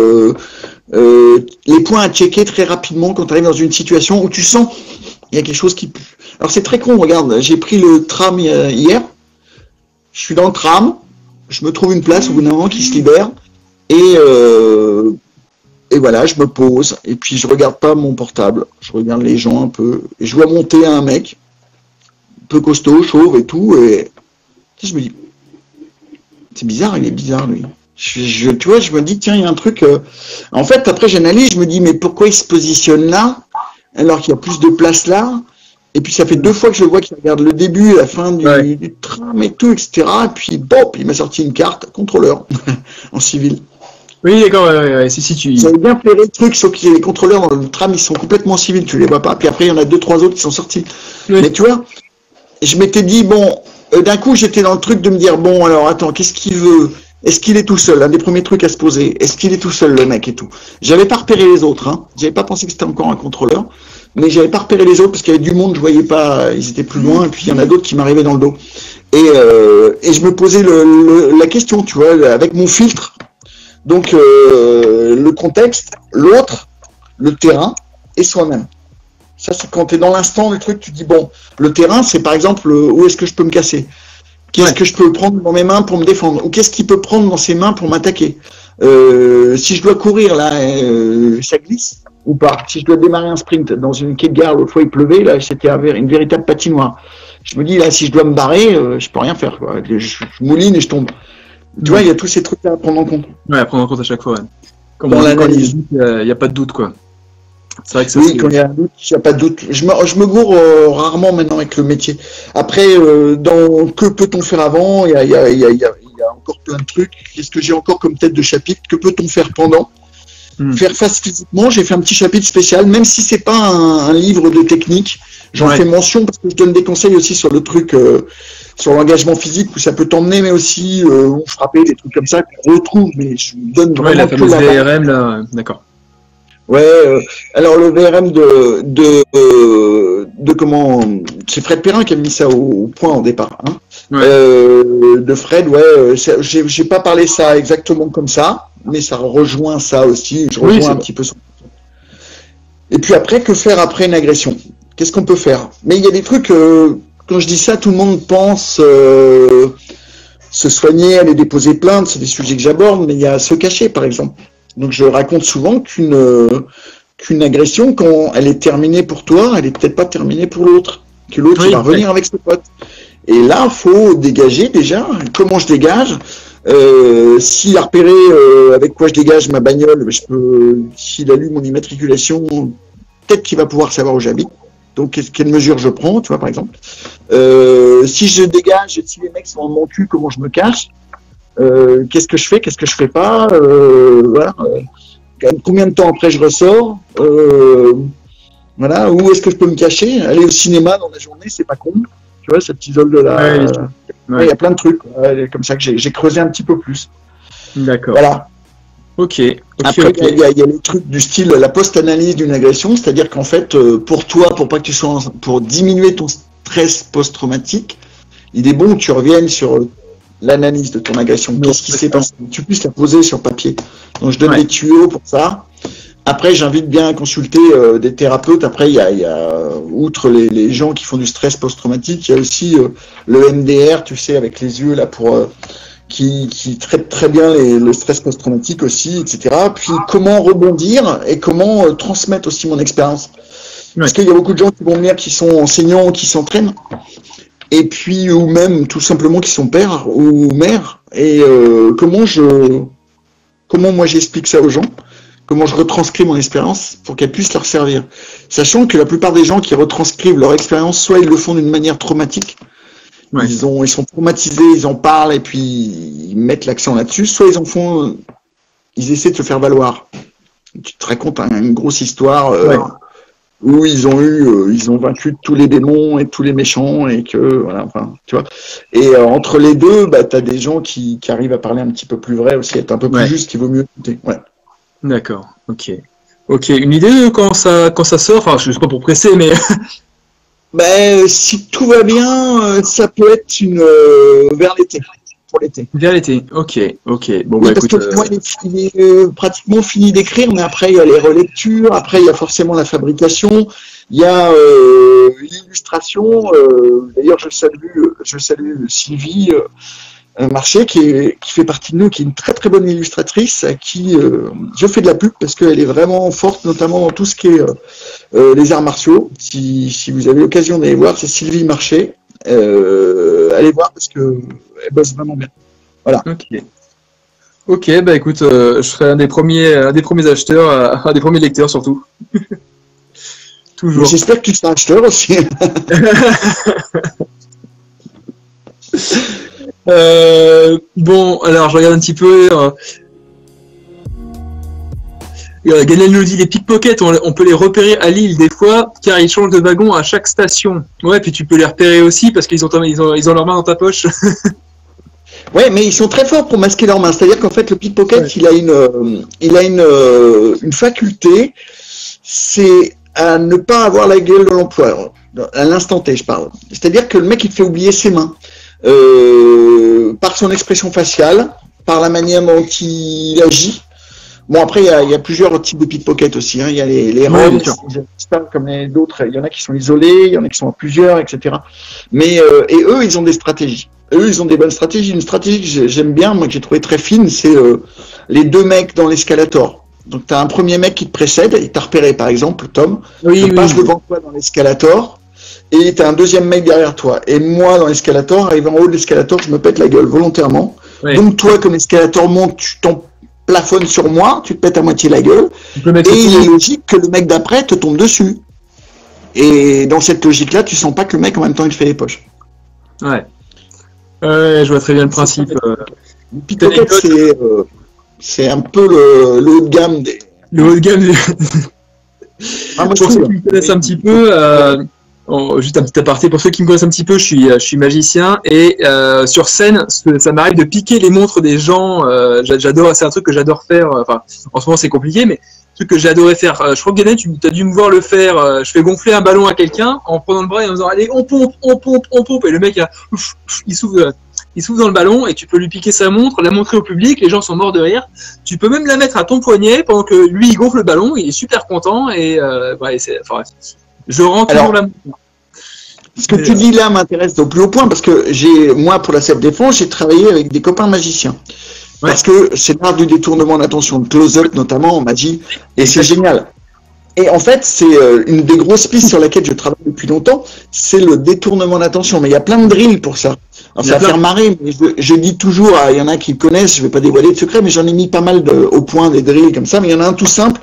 les points à checker très rapidement quand tu arrives dans une situation où tu sens il y a quelque chose qui pue. Alors, c'est très con, regarde, j'ai pris le tram hier. Je suis dans le tram. Je me trouve une place au bout d'un moment qui se libère. Et voilà, je me pose. Et puis, je regarde pas mon portable. Je regarde les gens un peu. Et je vois monter un mec peu costaud, chauve et tout, et je me dis, c'est bizarre, il est bizarre lui. Tu vois, je me dis, tiens, il y a un truc. En fait, après j'analyse, je me dis, mais pourquoi il se positionne là, alors qu'il y a plus de place là? Et puis ça fait 2 fois que je vois qu'il regarde le début et la fin du tram et tout, etc. Et puis, bop, il m'a sorti une carte, contrôleur, en civil. Oui, d'accord, si tu... Ça avait bien fait le truc, sauf que les contrôleurs dans le tram, ils sont complètement civils, tu les vois pas. Puis après, il y en a 2-3 autres qui sont sortis. Oui. Mais tu vois, je m'étais dit, bon, d'un coup, j'étais dans le truc de me dire, bon, alors, attends, qu'est-ce qu'il veut? Est-ce qu'il est tout seul? Un des premiers trucs à se poser. Est-ce qu'il est tout seul, le mec et tout? J'avais pas repéré les autres, hein. J'avais pas pensé que c'était encore un contrôleur. Mais j'avais pas repéré les autres parce qu'il y avait du monde, je voyais pas, ils étaient plus loin, et puis il y en a d'autres qui m'arrivaient dans le dos. Et je me posais la question, tu vois, avec mon filtre. Donc, le contexte, l'autre, le terrain et soi-même. Ça, c'est quand tu es dans l'instant du truc, tu dis, bon, le terrain, c'est par exemple, où est-ce que je peux me casser? Qu'est-ce que je peux prendre dans mes mains pour me défendre? Ou qu'est-ce qu'il peut prendre dans ses mains pour m'attaquer? Si je dois courir, là, ça glisse. ou pas. Si je dois démarrer un sprint dans une quai de gare, l'autre fois il pleuvait, là c'était une véritable patinoire. Je me dis là, si je dois me barrer, je peux rien faire, quoi. Je mouline et je tombe. Tu vois, il y a tous ces trucs-là à prendre en compte. Ouais, à prendre en compte à chaque fois. Ouais. Comme dans l'analyse. Il n'y a pas de doute, quoi. C'est vrai que ça, oui, quand il y a un doute, il n'y a pas de doute. Je me gourre rarement maintenant avec le métier. Après, dans que peut-on faire avant, il y a encore plein de trucs. Qu'est-ce que j'ai encore comme tête de chapitre? Que peut-on faire pendant? Faire face physiquement, j'ai fait un petit chapitre spécial, même si c'est pas un livre de technique. J'en fais mention parce que je donne des conseils aussi sur le truc, sur l'engagement physique où ça peut t'emmener, mais aussi frapper, des trucs comme ça qu'on retrouve. Mais je donne vraiment la fameuse VRM là, d'accord. Ouais, alors le VRM de comment, c'est Fred Perrin qui a mis ça au point au départ, hein. De Fred, j'ai pas parlé ça exactement comme ça, mais ça rejoint ça aussi, je rejoins un petit peu ça. Et puis après, que faire après une agression? Qu'est-ce qu'on peut faire? Mais il y a des trucs, quand je dis ça, tout le monde pense se soigner, aller déposer plainte, c'est des sujets que j'aborde, mais il y a se cacher par exemple. Donc je raconte souvent qu'une agression, quand elle est terminée pour toi, elle est peut-être pas terminée pour l'autre, que l'autre il va revenir avec ses potes. Et là, faut dégager déjà. Comment je dégage? S'il a repéré avec quoi je dégage ma bagnole, s'il a lu mon immatriculation, peut-être qu'il va pouvoir savoir où j'habite. Donc quelle mesure je prends, tu vois, par exemple. Si je dégage, si les mecs sont en mon cul, comment je me cache? Qu'est-ce que je fais, qu'est-ce que je fais pas, voilà. Combien de temps après je ressors, voilà. Où est-ce que je peux me cacher? Aller au cinéma dans la journée, c'est pas con, tu vois, ça t'isole de la. Il y a plein de trucs comme ça que j'ai creusé un petit peu plus. D'accord. Voilà. Ok. Après, il y a les trucs du style la post-analyse d'une agression, c'est-à-dire qu'en fait, pour toi, pour pas que tu sois, pour diminuer ton stress post-traumatique, il est bon que tu reviennes sur l'analyse de ton agression. Qu'est-ce qui s'est passé? Tu puisses la poser sur papier. Donc, je donne des tuyaux pour ça. Après, j'invite bien à consulter des thérapeutes. Après, il y a outre les gens qui font du stress post-traumatique, il y a aussi le MDR, tu sais, avec les yeux, là, qui traite très bien le stress post-traumatique aussi, etc. Puis, comment rebondir et comment transmettre aussi mon expérience. Parce qu'il y a beaucoup de gens qui vont venir, qui sont enseignants, qui s'entraînent. Et puis, ou même tout simplement qui sont pères ou mères, et comment moi j'explique ça aux gens, comment je retranscris mon expérience pour qu'elle puisse leur servir. Sachant que la plupart des gens qui retranscrivent leur expérience, soit ils le font d'une manière traumatique, ils sont traumatisés, ils en parlent et puis ils mettent l'accent là-dessus, soit ils essaient de se faire valoir. Tu te racontes une grosse histoire, où ils ont vaincu tous les démons et tous les méchants et que voilà, enfin, tu vois. Et entre les deux, t'as des gens qui arrivent à parler un petit peu plus vrai aussi, être un peu plus juste, qu'il vaut mieux écouter. Ouais. D'accord. Ok. Une idée de quand ça sort? Enfin, je sais pas pour presser, mais. Si tout va bien, ça peut être vers l'été. Pour l'été. Vers l'été, ok. Bon, parce que moi, il est pratiquement fini d'écrire, mais après, il y a les relectures, après, il y a forcément la fabrication, il y a l'illustration. D'ailleurs, je salue Sylvie Marché, qui fait partie de nous, qui est une très très bonne illustratrice, à qui je fais de la pub, parce qu'elle est vraiment forte, notamment dans tout ce qui est les arts martiaux. Si vous avez l'occasion d'aller voir, c'est Sylvie Marché. Allez voir parce que elle bosse vraiment bien. Voilà. Ok, écoute, je serai un des premiers acheteurs, un des premiers lecteurs surtout. Toujours. J'espère que tu seras acheteur aussi. Bon, alors je regarde un petit peu. Ganel nous dit les pickpockets, on peut les repérer à Lille des fois, car ils changent de wagon à chaque station. Ouais, puis tu peux les repérer aussi parce qu'ils ont leurs mains dans ta poche. Ouais, mais ils sont très forts pour masquer leurs mains. C'est-à-dire qu'en fait, le pickpocket, il a une faculté, c'est à ne pas avoir la gueule de l'emploi. À l'instant T, je parle. C'est-à-dire que le mec, il te fait oublier ses mains. Par son expression faciale, par la manière dont il agit. Bon, après, il y a plusieurs types de pickpocket aussi. Hein. Il y a les rôles, comme d'autres. Il y en a qui sont isolés, il y en a qui sont à plusieurs, etc. Mais et eux, ils ont des stratégies. Eux, ils ont des bonnes stratégies. Une stratégie que j'aime bien, moi, que j'ai trouvé très fine, c'est les deux mecs dans l'escalator. Donc, tu as un premier mec qui te précède, il t'a repéré, par exemple, Tom. Oui, je passe devant toi dans l'escalator, et tu as un deuxième mec derrière toi. Et moi, dans l'escalator, arrivé en haut de l'escalator, je me pète la gueule volontairement. Oui. Donc, toi, comme l'escalator monte, tu t'en plafonnes sur moi, tu te pètes à moitié la gueule. Et il est logique que le mec d'après te tombe dessus. Et dans cette logique-là, tu sens pas que le mec, en même temps, il te fait les poches. Ouais. Ouais, je vois très bien le principe. Le pickpocket, c'est un peu le haut de gamme des. Le haut de gamme des. Pour ceux qui me connaissent un petit peu, juste un petit aparté, pour ceux qui me connaissent un petit peu, je suis magicien et sur scène, ça m'arrive de piquer les montres des gens. J'adore, c'est un truc que j'adore faire. Enfin, en ce moment c'est compliqué, mais truc que j'ai adoré faire. Je crois que Gannett, tu as dû me voir le faire. Je fais gonfler un ballon à quelqu'un en prenant le bras et en disant allez, on pompe, et le mec il souffle dans le ballon et tu peux lui piquer sa montre, la montrer au public, les gens sont morts de rire. Tu peux même la mettre à ton poignet pendant que lui il gonfle le ballon, il est super content et je rends toujours la montre. Ce que tu dis là m'intéresse au plus haut point parce que moi pour la self-défense, j'ai travaillé avec des copains magiciens. Ouais. Parce que c'est l'art du détournement d'attention, de close-up notamment en magie, et c'est génial. Et en fait, c'est une des grosses pistes sur laquelle je travaille depuis longtemps, c'est le détournement d'attention. Mais il y a plein de drills pour ça. Alors ça va faire marrer, mais je dis toujours, il y en a qui le connaissent, je ne vais pas dévoiler de secret, mais j'en ai mis pas mal au point des drills comme ça. Mais il y en a un tout simple,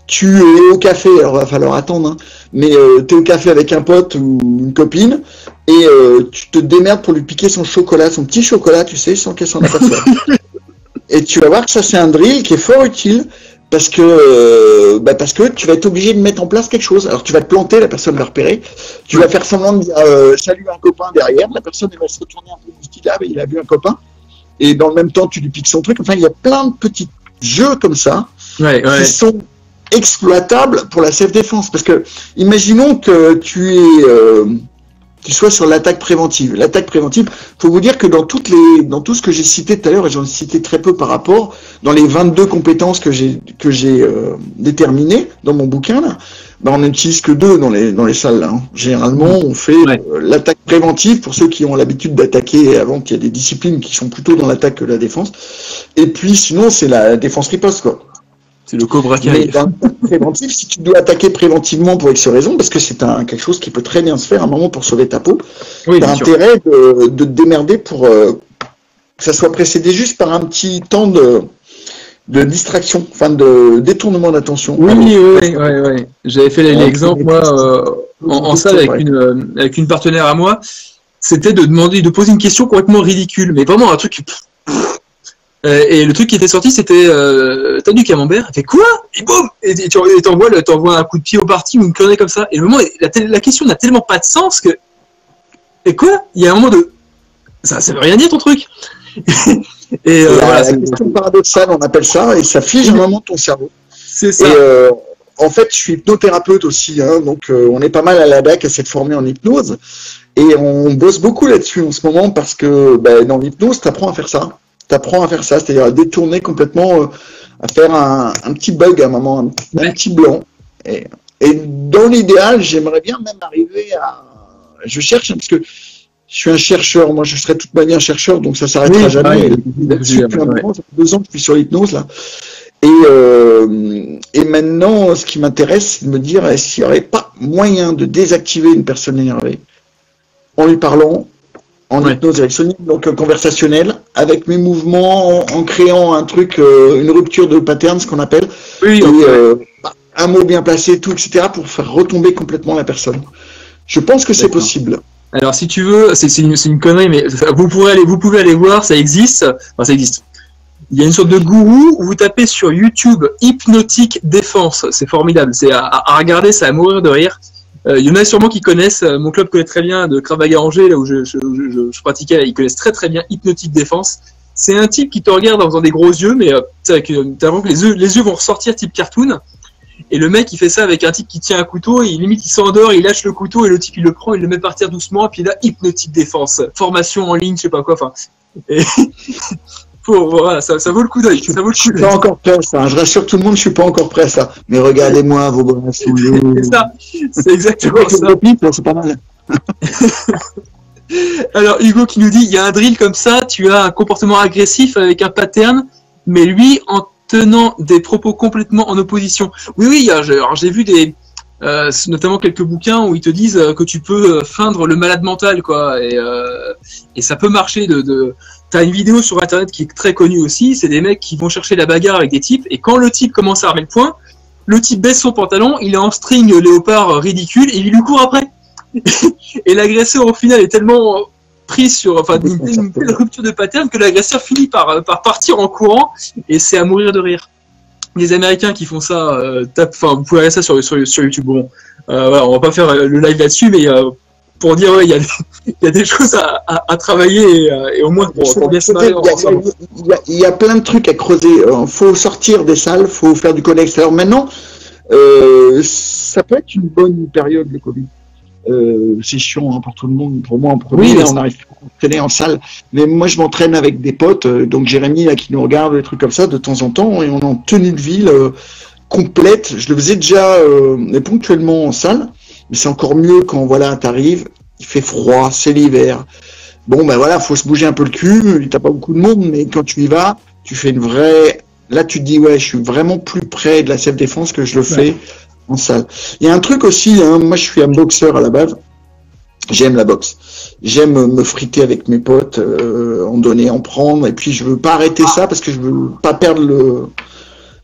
tu es au café, alors il va falloir attendre, hein, mais tu es au café avec un pote ou une copine, et tu te démerdes pour lui piquer son chocolat, son petit chocolat, tu sais, sans qu'elle s'en aperçoive. Et tu vas voir que ça c'est un drill qui est fort utile parce que tu vas être obligé de mettre en place quelque chose. Alors tu vas te planter, la personne va repérer. Tu vas faire semblant de dire salut un copain derrière. La personne elle va se retourner un peu du style il a vu un copain. Et dans le même temps tu lui piques son truc. Enfin il y a plein de petits jeux comme ça qui sont exploitables pour la self-défense. Parce que imaginons que tu sois sur l'attaque préventive. L'attaque préventive, faut vous dire que dans tout ce que j'ai cité tout à l'heure, et j'en ai cité très peu par rapport, dans les 22 compétences que j'ai déterminées dans mon bouquin, là, on n'utilise que 2 dans les salles. Là, hein. Généralement, on fait l'attaque préventive pour ceux qui ont l'habitude d'attaquer avant qu'il y ait des disciplines qui sont plutôt dans l'attaque que la défense. Et puis, sinon, c'est la défense riposte, quoi. C'est le cobra qui arrive. Mais dans préventif, si tu dois attaquer préventivement pour X raison, parce que c'est quelque chose qui peut très bien se faire à un moment pour sauver ta peau, tu as intérêt de te démerder pour que ça soit précédé juste par un petit temps de distraction, enfin de détournement d'attention. Oui. J'avais fait l'exemple, moi, en salle avec une partenaire à moi, c'était de poser une question complètement ridicule, mais vraiment un truc... et le truc qui était sorti, c'était t'as du camembert, elle fait quoi? Et boum! Et t'envoies un coup de pied au parti ou une connerie comme ça. Et le moment, la question n'a tellement pas de sens que. Et quoi? Il y a un moment de. Ça veut rien dire ton truc! Et voilà, la question paradoxale, on appelle ça, et ça fige un moment ton cerveau. C'est ça. Et en fait, je suis hypnothérapeute aussi, hein, donc on est pas mal à la DAC à s'être formé en hypnose. Et on bosse beaucoup là-dessus en ce moment parce que dans l'hypnose, t'apprends à faire ça. C'est-à-dire à détourner complètement, à faire un petit bug à un moment, un petit blanc. Et dans l'idéal, j'aimerais bien même arriver à... Je cherche, parce que je suis un chercheur, moi je serai toute ma vie un chercheur, donc ça ne s'arrêtera jamais. Ça fait 2 ans que je suis sur l'hypnose, là. Et maintenant, ce qui m'intéresse, c'est de me dire, est-ce qu'il n'y aurait pas moyen de désactiver une personne énervée en lui parlant, en hypnose érectionnelle, donc conversationnelle, avec mes mouvements, en créant un truc, une rupture de pattern, ce qu'on appelle, un mot bien placé, tout, etc., pour faire retomber complètement la personne. Je pense que c'est possible. Alors, si tu veux, c'est une connerie, mais vous pouvez aller voir, ça existe. Enfin, ça existe. Il y a une sorte de gourou où vous tapez sur YouTube hypnotique défense. C'est formidable. C'est à regarder, ça va mourir de rire. Il y en a sûrement qui connaissent, mon club connaît très bien, de Krav Maga Angers, là où je pratiquais, ils connaissent très très bien Hypnotique Défense. C'est un type qui te regarde en faisant des gros yeux, mais t'as vraiment que les yeux vont ressortir type cartoon. Et le mec il fait ça avec un type qui tient un couteau, et limite il s'endort, il lâche le couteau, et le type il le prend, il le met par terre doucement, et puis là, Hypnotique Défense, formation en ligne, je sais pas quoi, enfin... Et... Voilà, ça vaut le coup d'œil. Je suis pas encore prêt à ça. Je rassure tout le monde, je suis pas encore prêt à ça. Mais regardez-moi vos bras sous l'eau. C'est ça. C'est exactement ça. C'est pas mal. Alors Hugo qui nous dit, il y a un drill comme ça, tu as un comportement agressif avec un pattern, mais lui tenant des propos complètement en opposition. Oui, oui, alors j'ai vu notamment quelques bouquins où ils te disent que tu peux feindre le malade mental, quoi, et ça peut marcher. T'as une vidéo sur internet qui est très connue aussi, c'est des mecs qui vont chercher la bagarre avec des types, et quand le type commence à armer le poing, le type baisse son pantalon, il est en string léopard ridicule, et il lui court après. Et l'agresseur au final est tellement pris sur, une telle rupture de pattern que l'agresseur finit par partir en courant, et c'est à mourir de rire. Les Américains qui font ça, vous pouvez regarder ça sur YouTube. Bon, voilà, on va pas faire le live là-dessus, mais pour dire, ouais, il y a des choses à travailler et au moins pour bien se marrer ensemble. Il y a plein de trucs à creuser. Il faut sortir des salles, il faut faire du connect. Alors maintenant, ça peut être une bonne période, le Covid. C'est chiant hein, pour tout le monde. Pour moi, en premier, on arrive à s'entraîner en salle. Mais moi, je m'entraîne avec des potes. Donc Jérémy, là, qui nous regarde, des trucs comme ça, de temps en temps. Et on est en tenue de ville complète. Je le faisais déjà ponctuellement en salle. Mais c'est encore mieux quand, voilà, t'arrives, il fait froid, c'est l'hiver. Bon, ben voilà, faut se bouger un peu le cul. T'as pas beaucoup de monde, mais quand tu y vas, tu fais une vraie... Là, tu te dis, ouais, je suis vraiment plus près de la self-défense que je le fais en salle. Il y a un truc aussi, hein, moi, je suis un boxeur à la base. J'aime la boxe. J'aime me friter avec mes potes, en donner, en prendre. Et puis, je veux pas arrêter ça parce que je veux pas perdre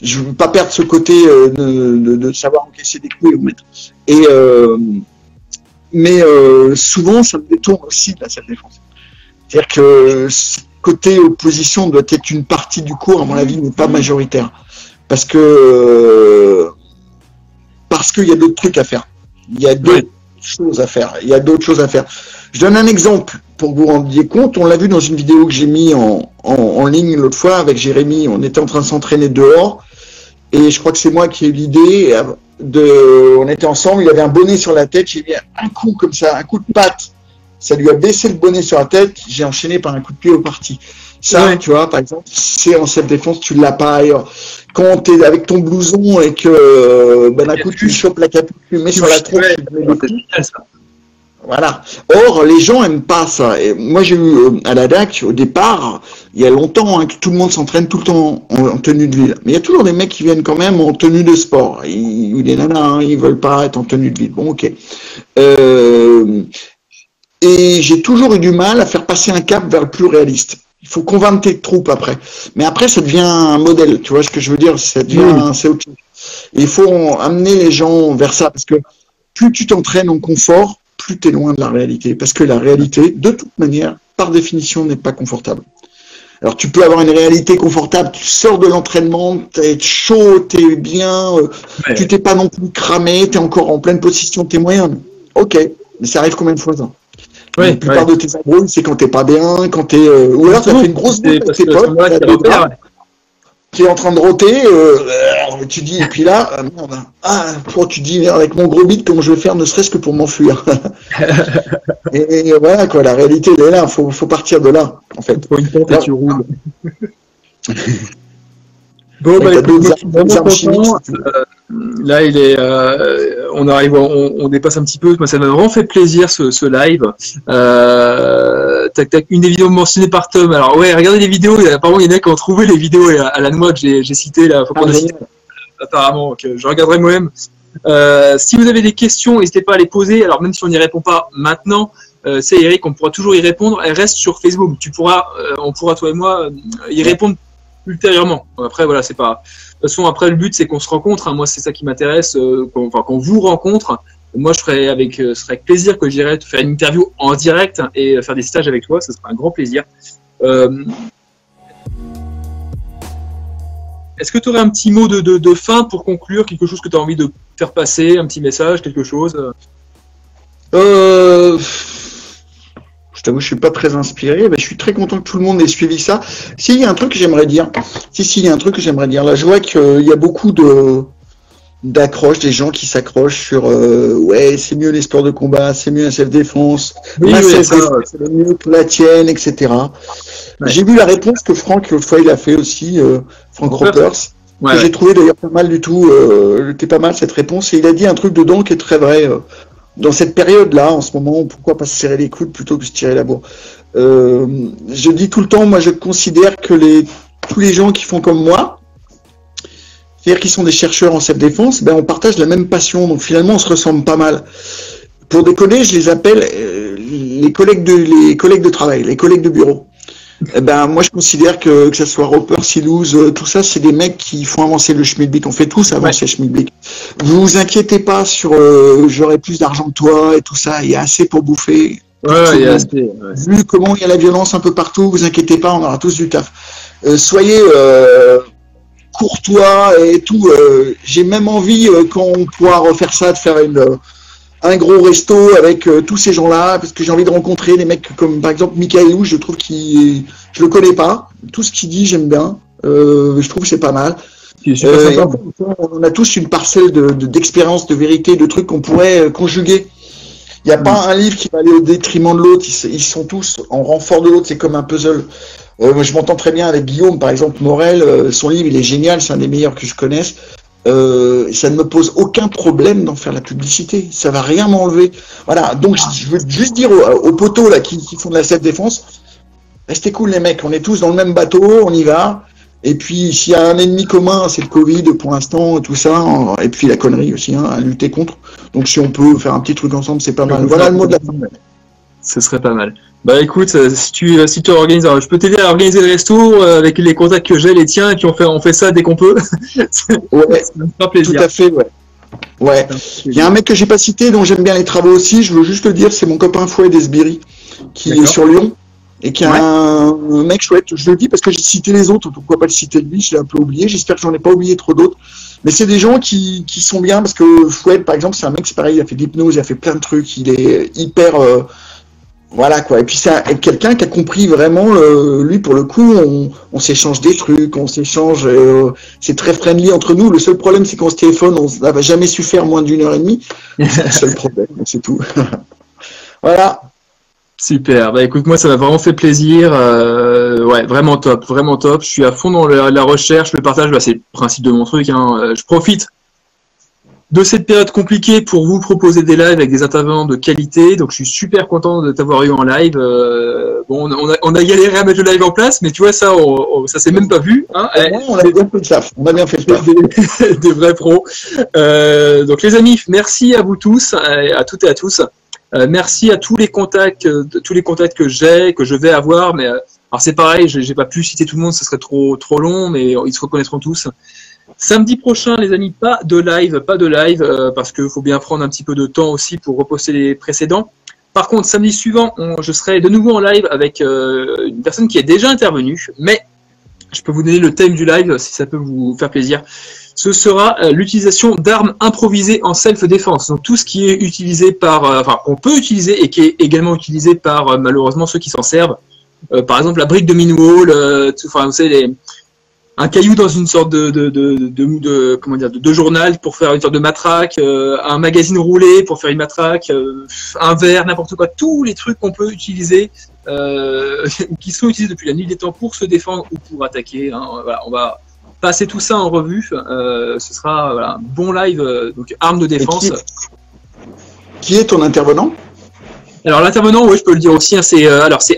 ce côté de savoir encaisser des coups et remettre. Mais souvent, ça me détourne aussi de la self-défense. C'est-à-dire que côté opposition doit être une partie du cours, à mon avis, mais pas majoritaire. Parce qu'il y a d'autres trucs à faire. Il y a d'autres choses à faire. Je donne un exemple pour que vous vous rendiez compte. On l'a vu dans une vidéo que j'ai mis en ligne l'autre fois avec Jérémy. On était en train de s'entraîner dehors. Et je crois que c'est moi qui ai eu l'idée on était ensemble, il avait un bonnet sur la tête, j'ai mis un coup comme ça, un coup de patte. Ça lui a baissé le bonnet sur la tête, j'ai enchaîné par un coup de pied au parti. Ça, tu vois, par exemple, c'est en self-défense, tu l'as pas ailleurs. Quand tu es avec ton blouson et que d'un coup tu chopes la capuche, tu mets sur la tronche, voilà. Or, les gens aiment pas ça. Et moi, j'ai eu à la DAC, au départ, il y a longtemps, hein, que tout le monde s'entraîne tout le temps en tenue de ville. Mais il y a toujours des mecs qui viennent quand même en tenue de sport. Ou des nanas, hein, ils veulent pas être en tenue de ville. Bon, ok. Et j'ai toujours eu du mal à faire passer un cap vers le plus réaliste. Il faut convaincre tes troupes après. Mais après, ça devient un modèle. Tu vois ce que je veux dire? Ça devient, c'est autre chose. Il faut amener les gens vers ça. Parce que plus tu t'entraînes en confort, plus tu es loin de la réalité. Parce que la réalité, de toute manière, par définition, n'est pas confortable. Alors, tu peux avoir une réalité confortable, tu sors de l'entraînement, tu es chaud, tu es bien, tu t'es pas non plus cramé, tu es encore en pleine possession de tes moyens. Ok, mais ça arrive combien de fois ça? La plupart de tes embrouilles, c'est quand t'es pas bien, quand t'es... ou alors, tu as fait une grosse boule avec tes potes, qui est en train de roter, tu dis, et puis là, merde, tu dis, avec mon gros bide, comment je vais faire, ne serait-ce que pour m'enfuir. et voilà, quoi, la réalité, elle est là, faut partir de là, en fait. Faut une pente et tu roules. Bon, là, il est, on arrive, on dépasse un petit peu. Moi, ça m'a vraiment fait plaisir ce live. Une des vidéos mentionnées par Tom. Alors ouais, regardez les vidéos. Apparemment, il y en a qui ont trouvé les vidéos à la noix que j'ai cité là. Faut qu'on cite, apparemment, que je regarderai moi-même. Si vous avez des questions, n'hésitez pas à les poser. Alors même si on n'y répond pas maintenant, c'est Eric, on pourra toujours y répondre. Elle reste sur Facebook. On pourra toi et moi y répondre ultérieurement. Après voilà, c'est pas. De toute façon, après le but c'est qu'on se rencontre. Hein. Moi, c'est ça qui m'intéresse. Qu'on vous rencontre. Moi, ce serait avec plaisir que j'irais te faire une interview en direct et faire des stages avec toi. Ce serait un grand plaisir. Est-ce que tu aurais un petit mot de fin pour conclure, quelque chose que tu as envie de faire passer, un petit message, quelque chose? Je t'avoue, je suis pas très inspiré, mais je suis très content que tout le monde ait suivi ça. Il y a un truc que j'aimerais dire. Il y a un truc que j'aimerais dire. Là, je vois qu'il y a beaucoup d'accroches, des gens qui s'accrochent sur ouais, c'est mieux les sports de combat, c'est mieux la self-défense, c'est mieux que la tienne, etc. Ouais. J'ai vu la réponse que Franck, l'autre fois, il a fait aussi, Franck Ropers, que j'ai trouvé d'ailleurs pas mal du tout, c'était pas mal cette réponse, et il a dit un truc dedans qui est très vrai. Dans cette période-là, en ce moment, pourquoi pas se serrer les coudes plutôt que se tirer la bourre. Je dis tout le temps, moi je considère que tous les gens qui font comme moi, c'est-à-dire qu'ils sont des chercheurs en self-défense, ben on partage la même passion, donc finalement on se ressemble pas mal. Pour déconner, je les appelle les collègues de travail, les collègues de bureau. Eh ben moi je considère que ce soit Roper, Silouz, tout ça, c'est des mecs qui font avancer le schmilblick. On fait tous avancer le schmilblick. Vous vous inquiétez pas sur j'aurai plus d'argent que toi et tout ça, il y a assez pour bouffer. Ouais, il y a assez, Vu comment il y a la violence un peu partout, vous inquiétez pas, on aura tous du taf. Soyez courtois et tout. J'ai même envie, quand on pourra refaire ça, de faire un gros resto avec tous ces gens-là, parce que j'ai envie de rencontrer des mecs comme par exemple Michael, je trouve je le connais pas. Tout ce qu'il dit, j'aime bien. Je trouve que c'est pas mal. On a tous une parcelle d'expérience, de vérité, de trucs qu'on pourrait conjuguer. Il n'y a pas un livre qui va aller au détriment de l'autre. Ils sont tous en renfort de l'autre. C'est comme un puzzle. Moi, je m'entends très bien avec Guillaume, par exemple, Morel. Son livre, il est génial. C'est un des meilleurs que je connaisse. Ça ne me pose aucun problème d'en faire la publicité. Ça va rien m'enlever. Voilà. Donc, je veux juste dire aux poteaux là qui font de la self-défense, restez cool les mecs. On est tous dans le même bateau. On y va. Et puis, s'il y a un ennemi commun, c'est le Covid pour l'instant, tout ça. Et puis la connerie aussi, à lutter contre. Donc, si on peut faire un petit truc ensemble, c'est pas mal. Voilà le mot de la fin. Ce serait pas mal. Bah écoute, si tu organises, alors, je peux t'aider à organiser le resto avec les contacts que j'ai, les tiens, et puis on fait ça dès qu'on peut. Ouais, ça me fera plaisir. Tout à fait, ouais. Ouais. Il y a un mec que j'ai pas cité, dont j'aime bien les travaux aussi. Je veux juste le dire, c'est mon copain Fouet d'Esbiri, qui est sur Lyon. Et qui est un mec chouette, je le dis parce que j'ai cité les autres, pourquoi pas le citer lui, je l'ai un peu oublié, j'espère que j'en ai pas oublié trop d'autres. Mais c'est des gens qui sont bien, parce que Fouet, par exemple, c'est un mec, c'est pareil, il a fait de l'hypnose, il a fait plein de trucs, il est hyper... voilà quoi. Et puis c'est quelqu'un qui a compris vraiment, lui pour le coup, on s'échange des trucs, on s'échange, c'est très friendly entre nous. Le seul problème, c'est qu'on se téléphone, on n'a jamais su faire moins d'1h30. C'est le seul problème, c'est tout. Voilà. Super, bah écoute, moi ça m'a vraiment fait plaisir, ouais, vraiment top, vraiment top. Je suis à fond dans la recherche, le partage, bah, c'est le principe de mon truc, hein. Je profite de cette période compliquée pour vous proposer des lives avec des intervenants de qualité, donc je suis super content de t'avoir eu en live. Bon, on a galéré à mettre le live en place, mais tu vois, ça s'est même pas vu. Hein. On a bien fait le taf, on a bien fait le taf. Des vrais pros. Donc les amis, merci à vous tous, à toutes et à tous. Merci à tous les contacts que j'ai, que je vais avoir, mais alors c'est pareil, j'ai pas pu citer tout le monde, ce serait trop long, mais ils se reconnaîtront tous. Samedi prochain, les amis, pas de live, parce qu'il faut bien prendre un petit peu de temps aussi pour reposter les précédents. Par contre, samedi suivant, je serai de nouveau en live avec une personne qui est déjà intervenue, mais je peux vous donner le thème du live si ça peut vous faire plaisir. Ce sera l'utilisation d'armes improvisées en self-défense. Donc tout ce qui est utilisé par, qu'on peut utiliser et qui est également utilisé par malheureusement ceux qui s'en servent. Par exemple la brique de Minwall, vous savez, un caillou dans une sorte de journal pour faire une sorte de matraque, un magazine roulé pour faire une matraque, un verre, n'importe quoi, tous les trucs qu'on peut utiliser, qui sont utilisés depuis la nuit des temps pour se défendre ou pour attaquer. Hein. Voilà, on va passer tout ça en revue. Ce sera un bon live, donc armes de défense. Qui est ton intervenant ? Alors l'intervenant, oui, je peux le dire aussi, hein, c'est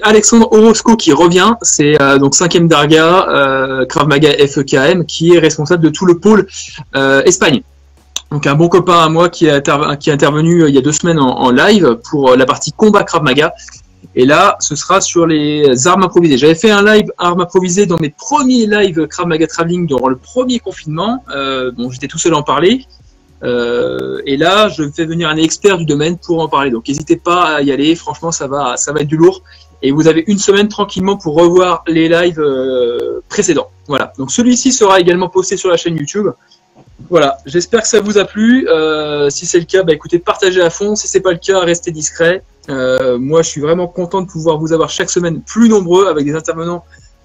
Alexandre Orozco qui revient, c'est donc 5e Darga, Krav Maga FEKM, qui est responsable de tout le pôle Espagne. Donc un bon copain à moi qui est intervenu il y a 2 semaines en live pour la partie combat Krav Maga. Et là, ce sera sur les armes improvisées. J'avais fait un live armes improvisées dans mes premiers lives Krav Maga Traveling durant le premier confinement. Bon, j'étais tout seul à en parler. Et là, je fais venir un expert du domaine pour en parler. Donc, n'hésitez pas à y aller. Franchement, ça va être du lourd. Et vous avez 1 semaine tranquillement pour revoir les lives précédents. Voilà. Donc, celui-ci sera également posté sur la chaîne YouTube. Voilà. J'espère que ça vous a plu. Si c'est le cas, bah, écoutez, partagez à fond. Si c'est pas le cas, restez discret. Moi, je suis vraiment content de pouvoir vous avoir chaque semaine plus nombreux avec des intervenants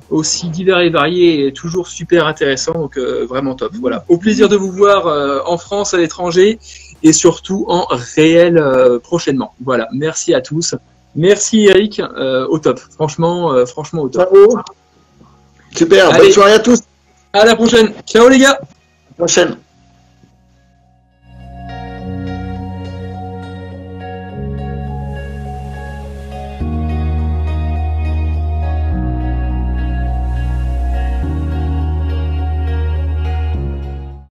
aussi divers et variés et toujours super intéressants, donc vraiment top. Voilà, au plaisir de vous voir en France, à l'étranger et surtout en réel prochainement. Voilà, merci à tous. Merci Eric, au top. Franchement au top. Bravo. Super, allez, bonne soirée à tous. À la prochaine. Ciao les gars. À la prochaine.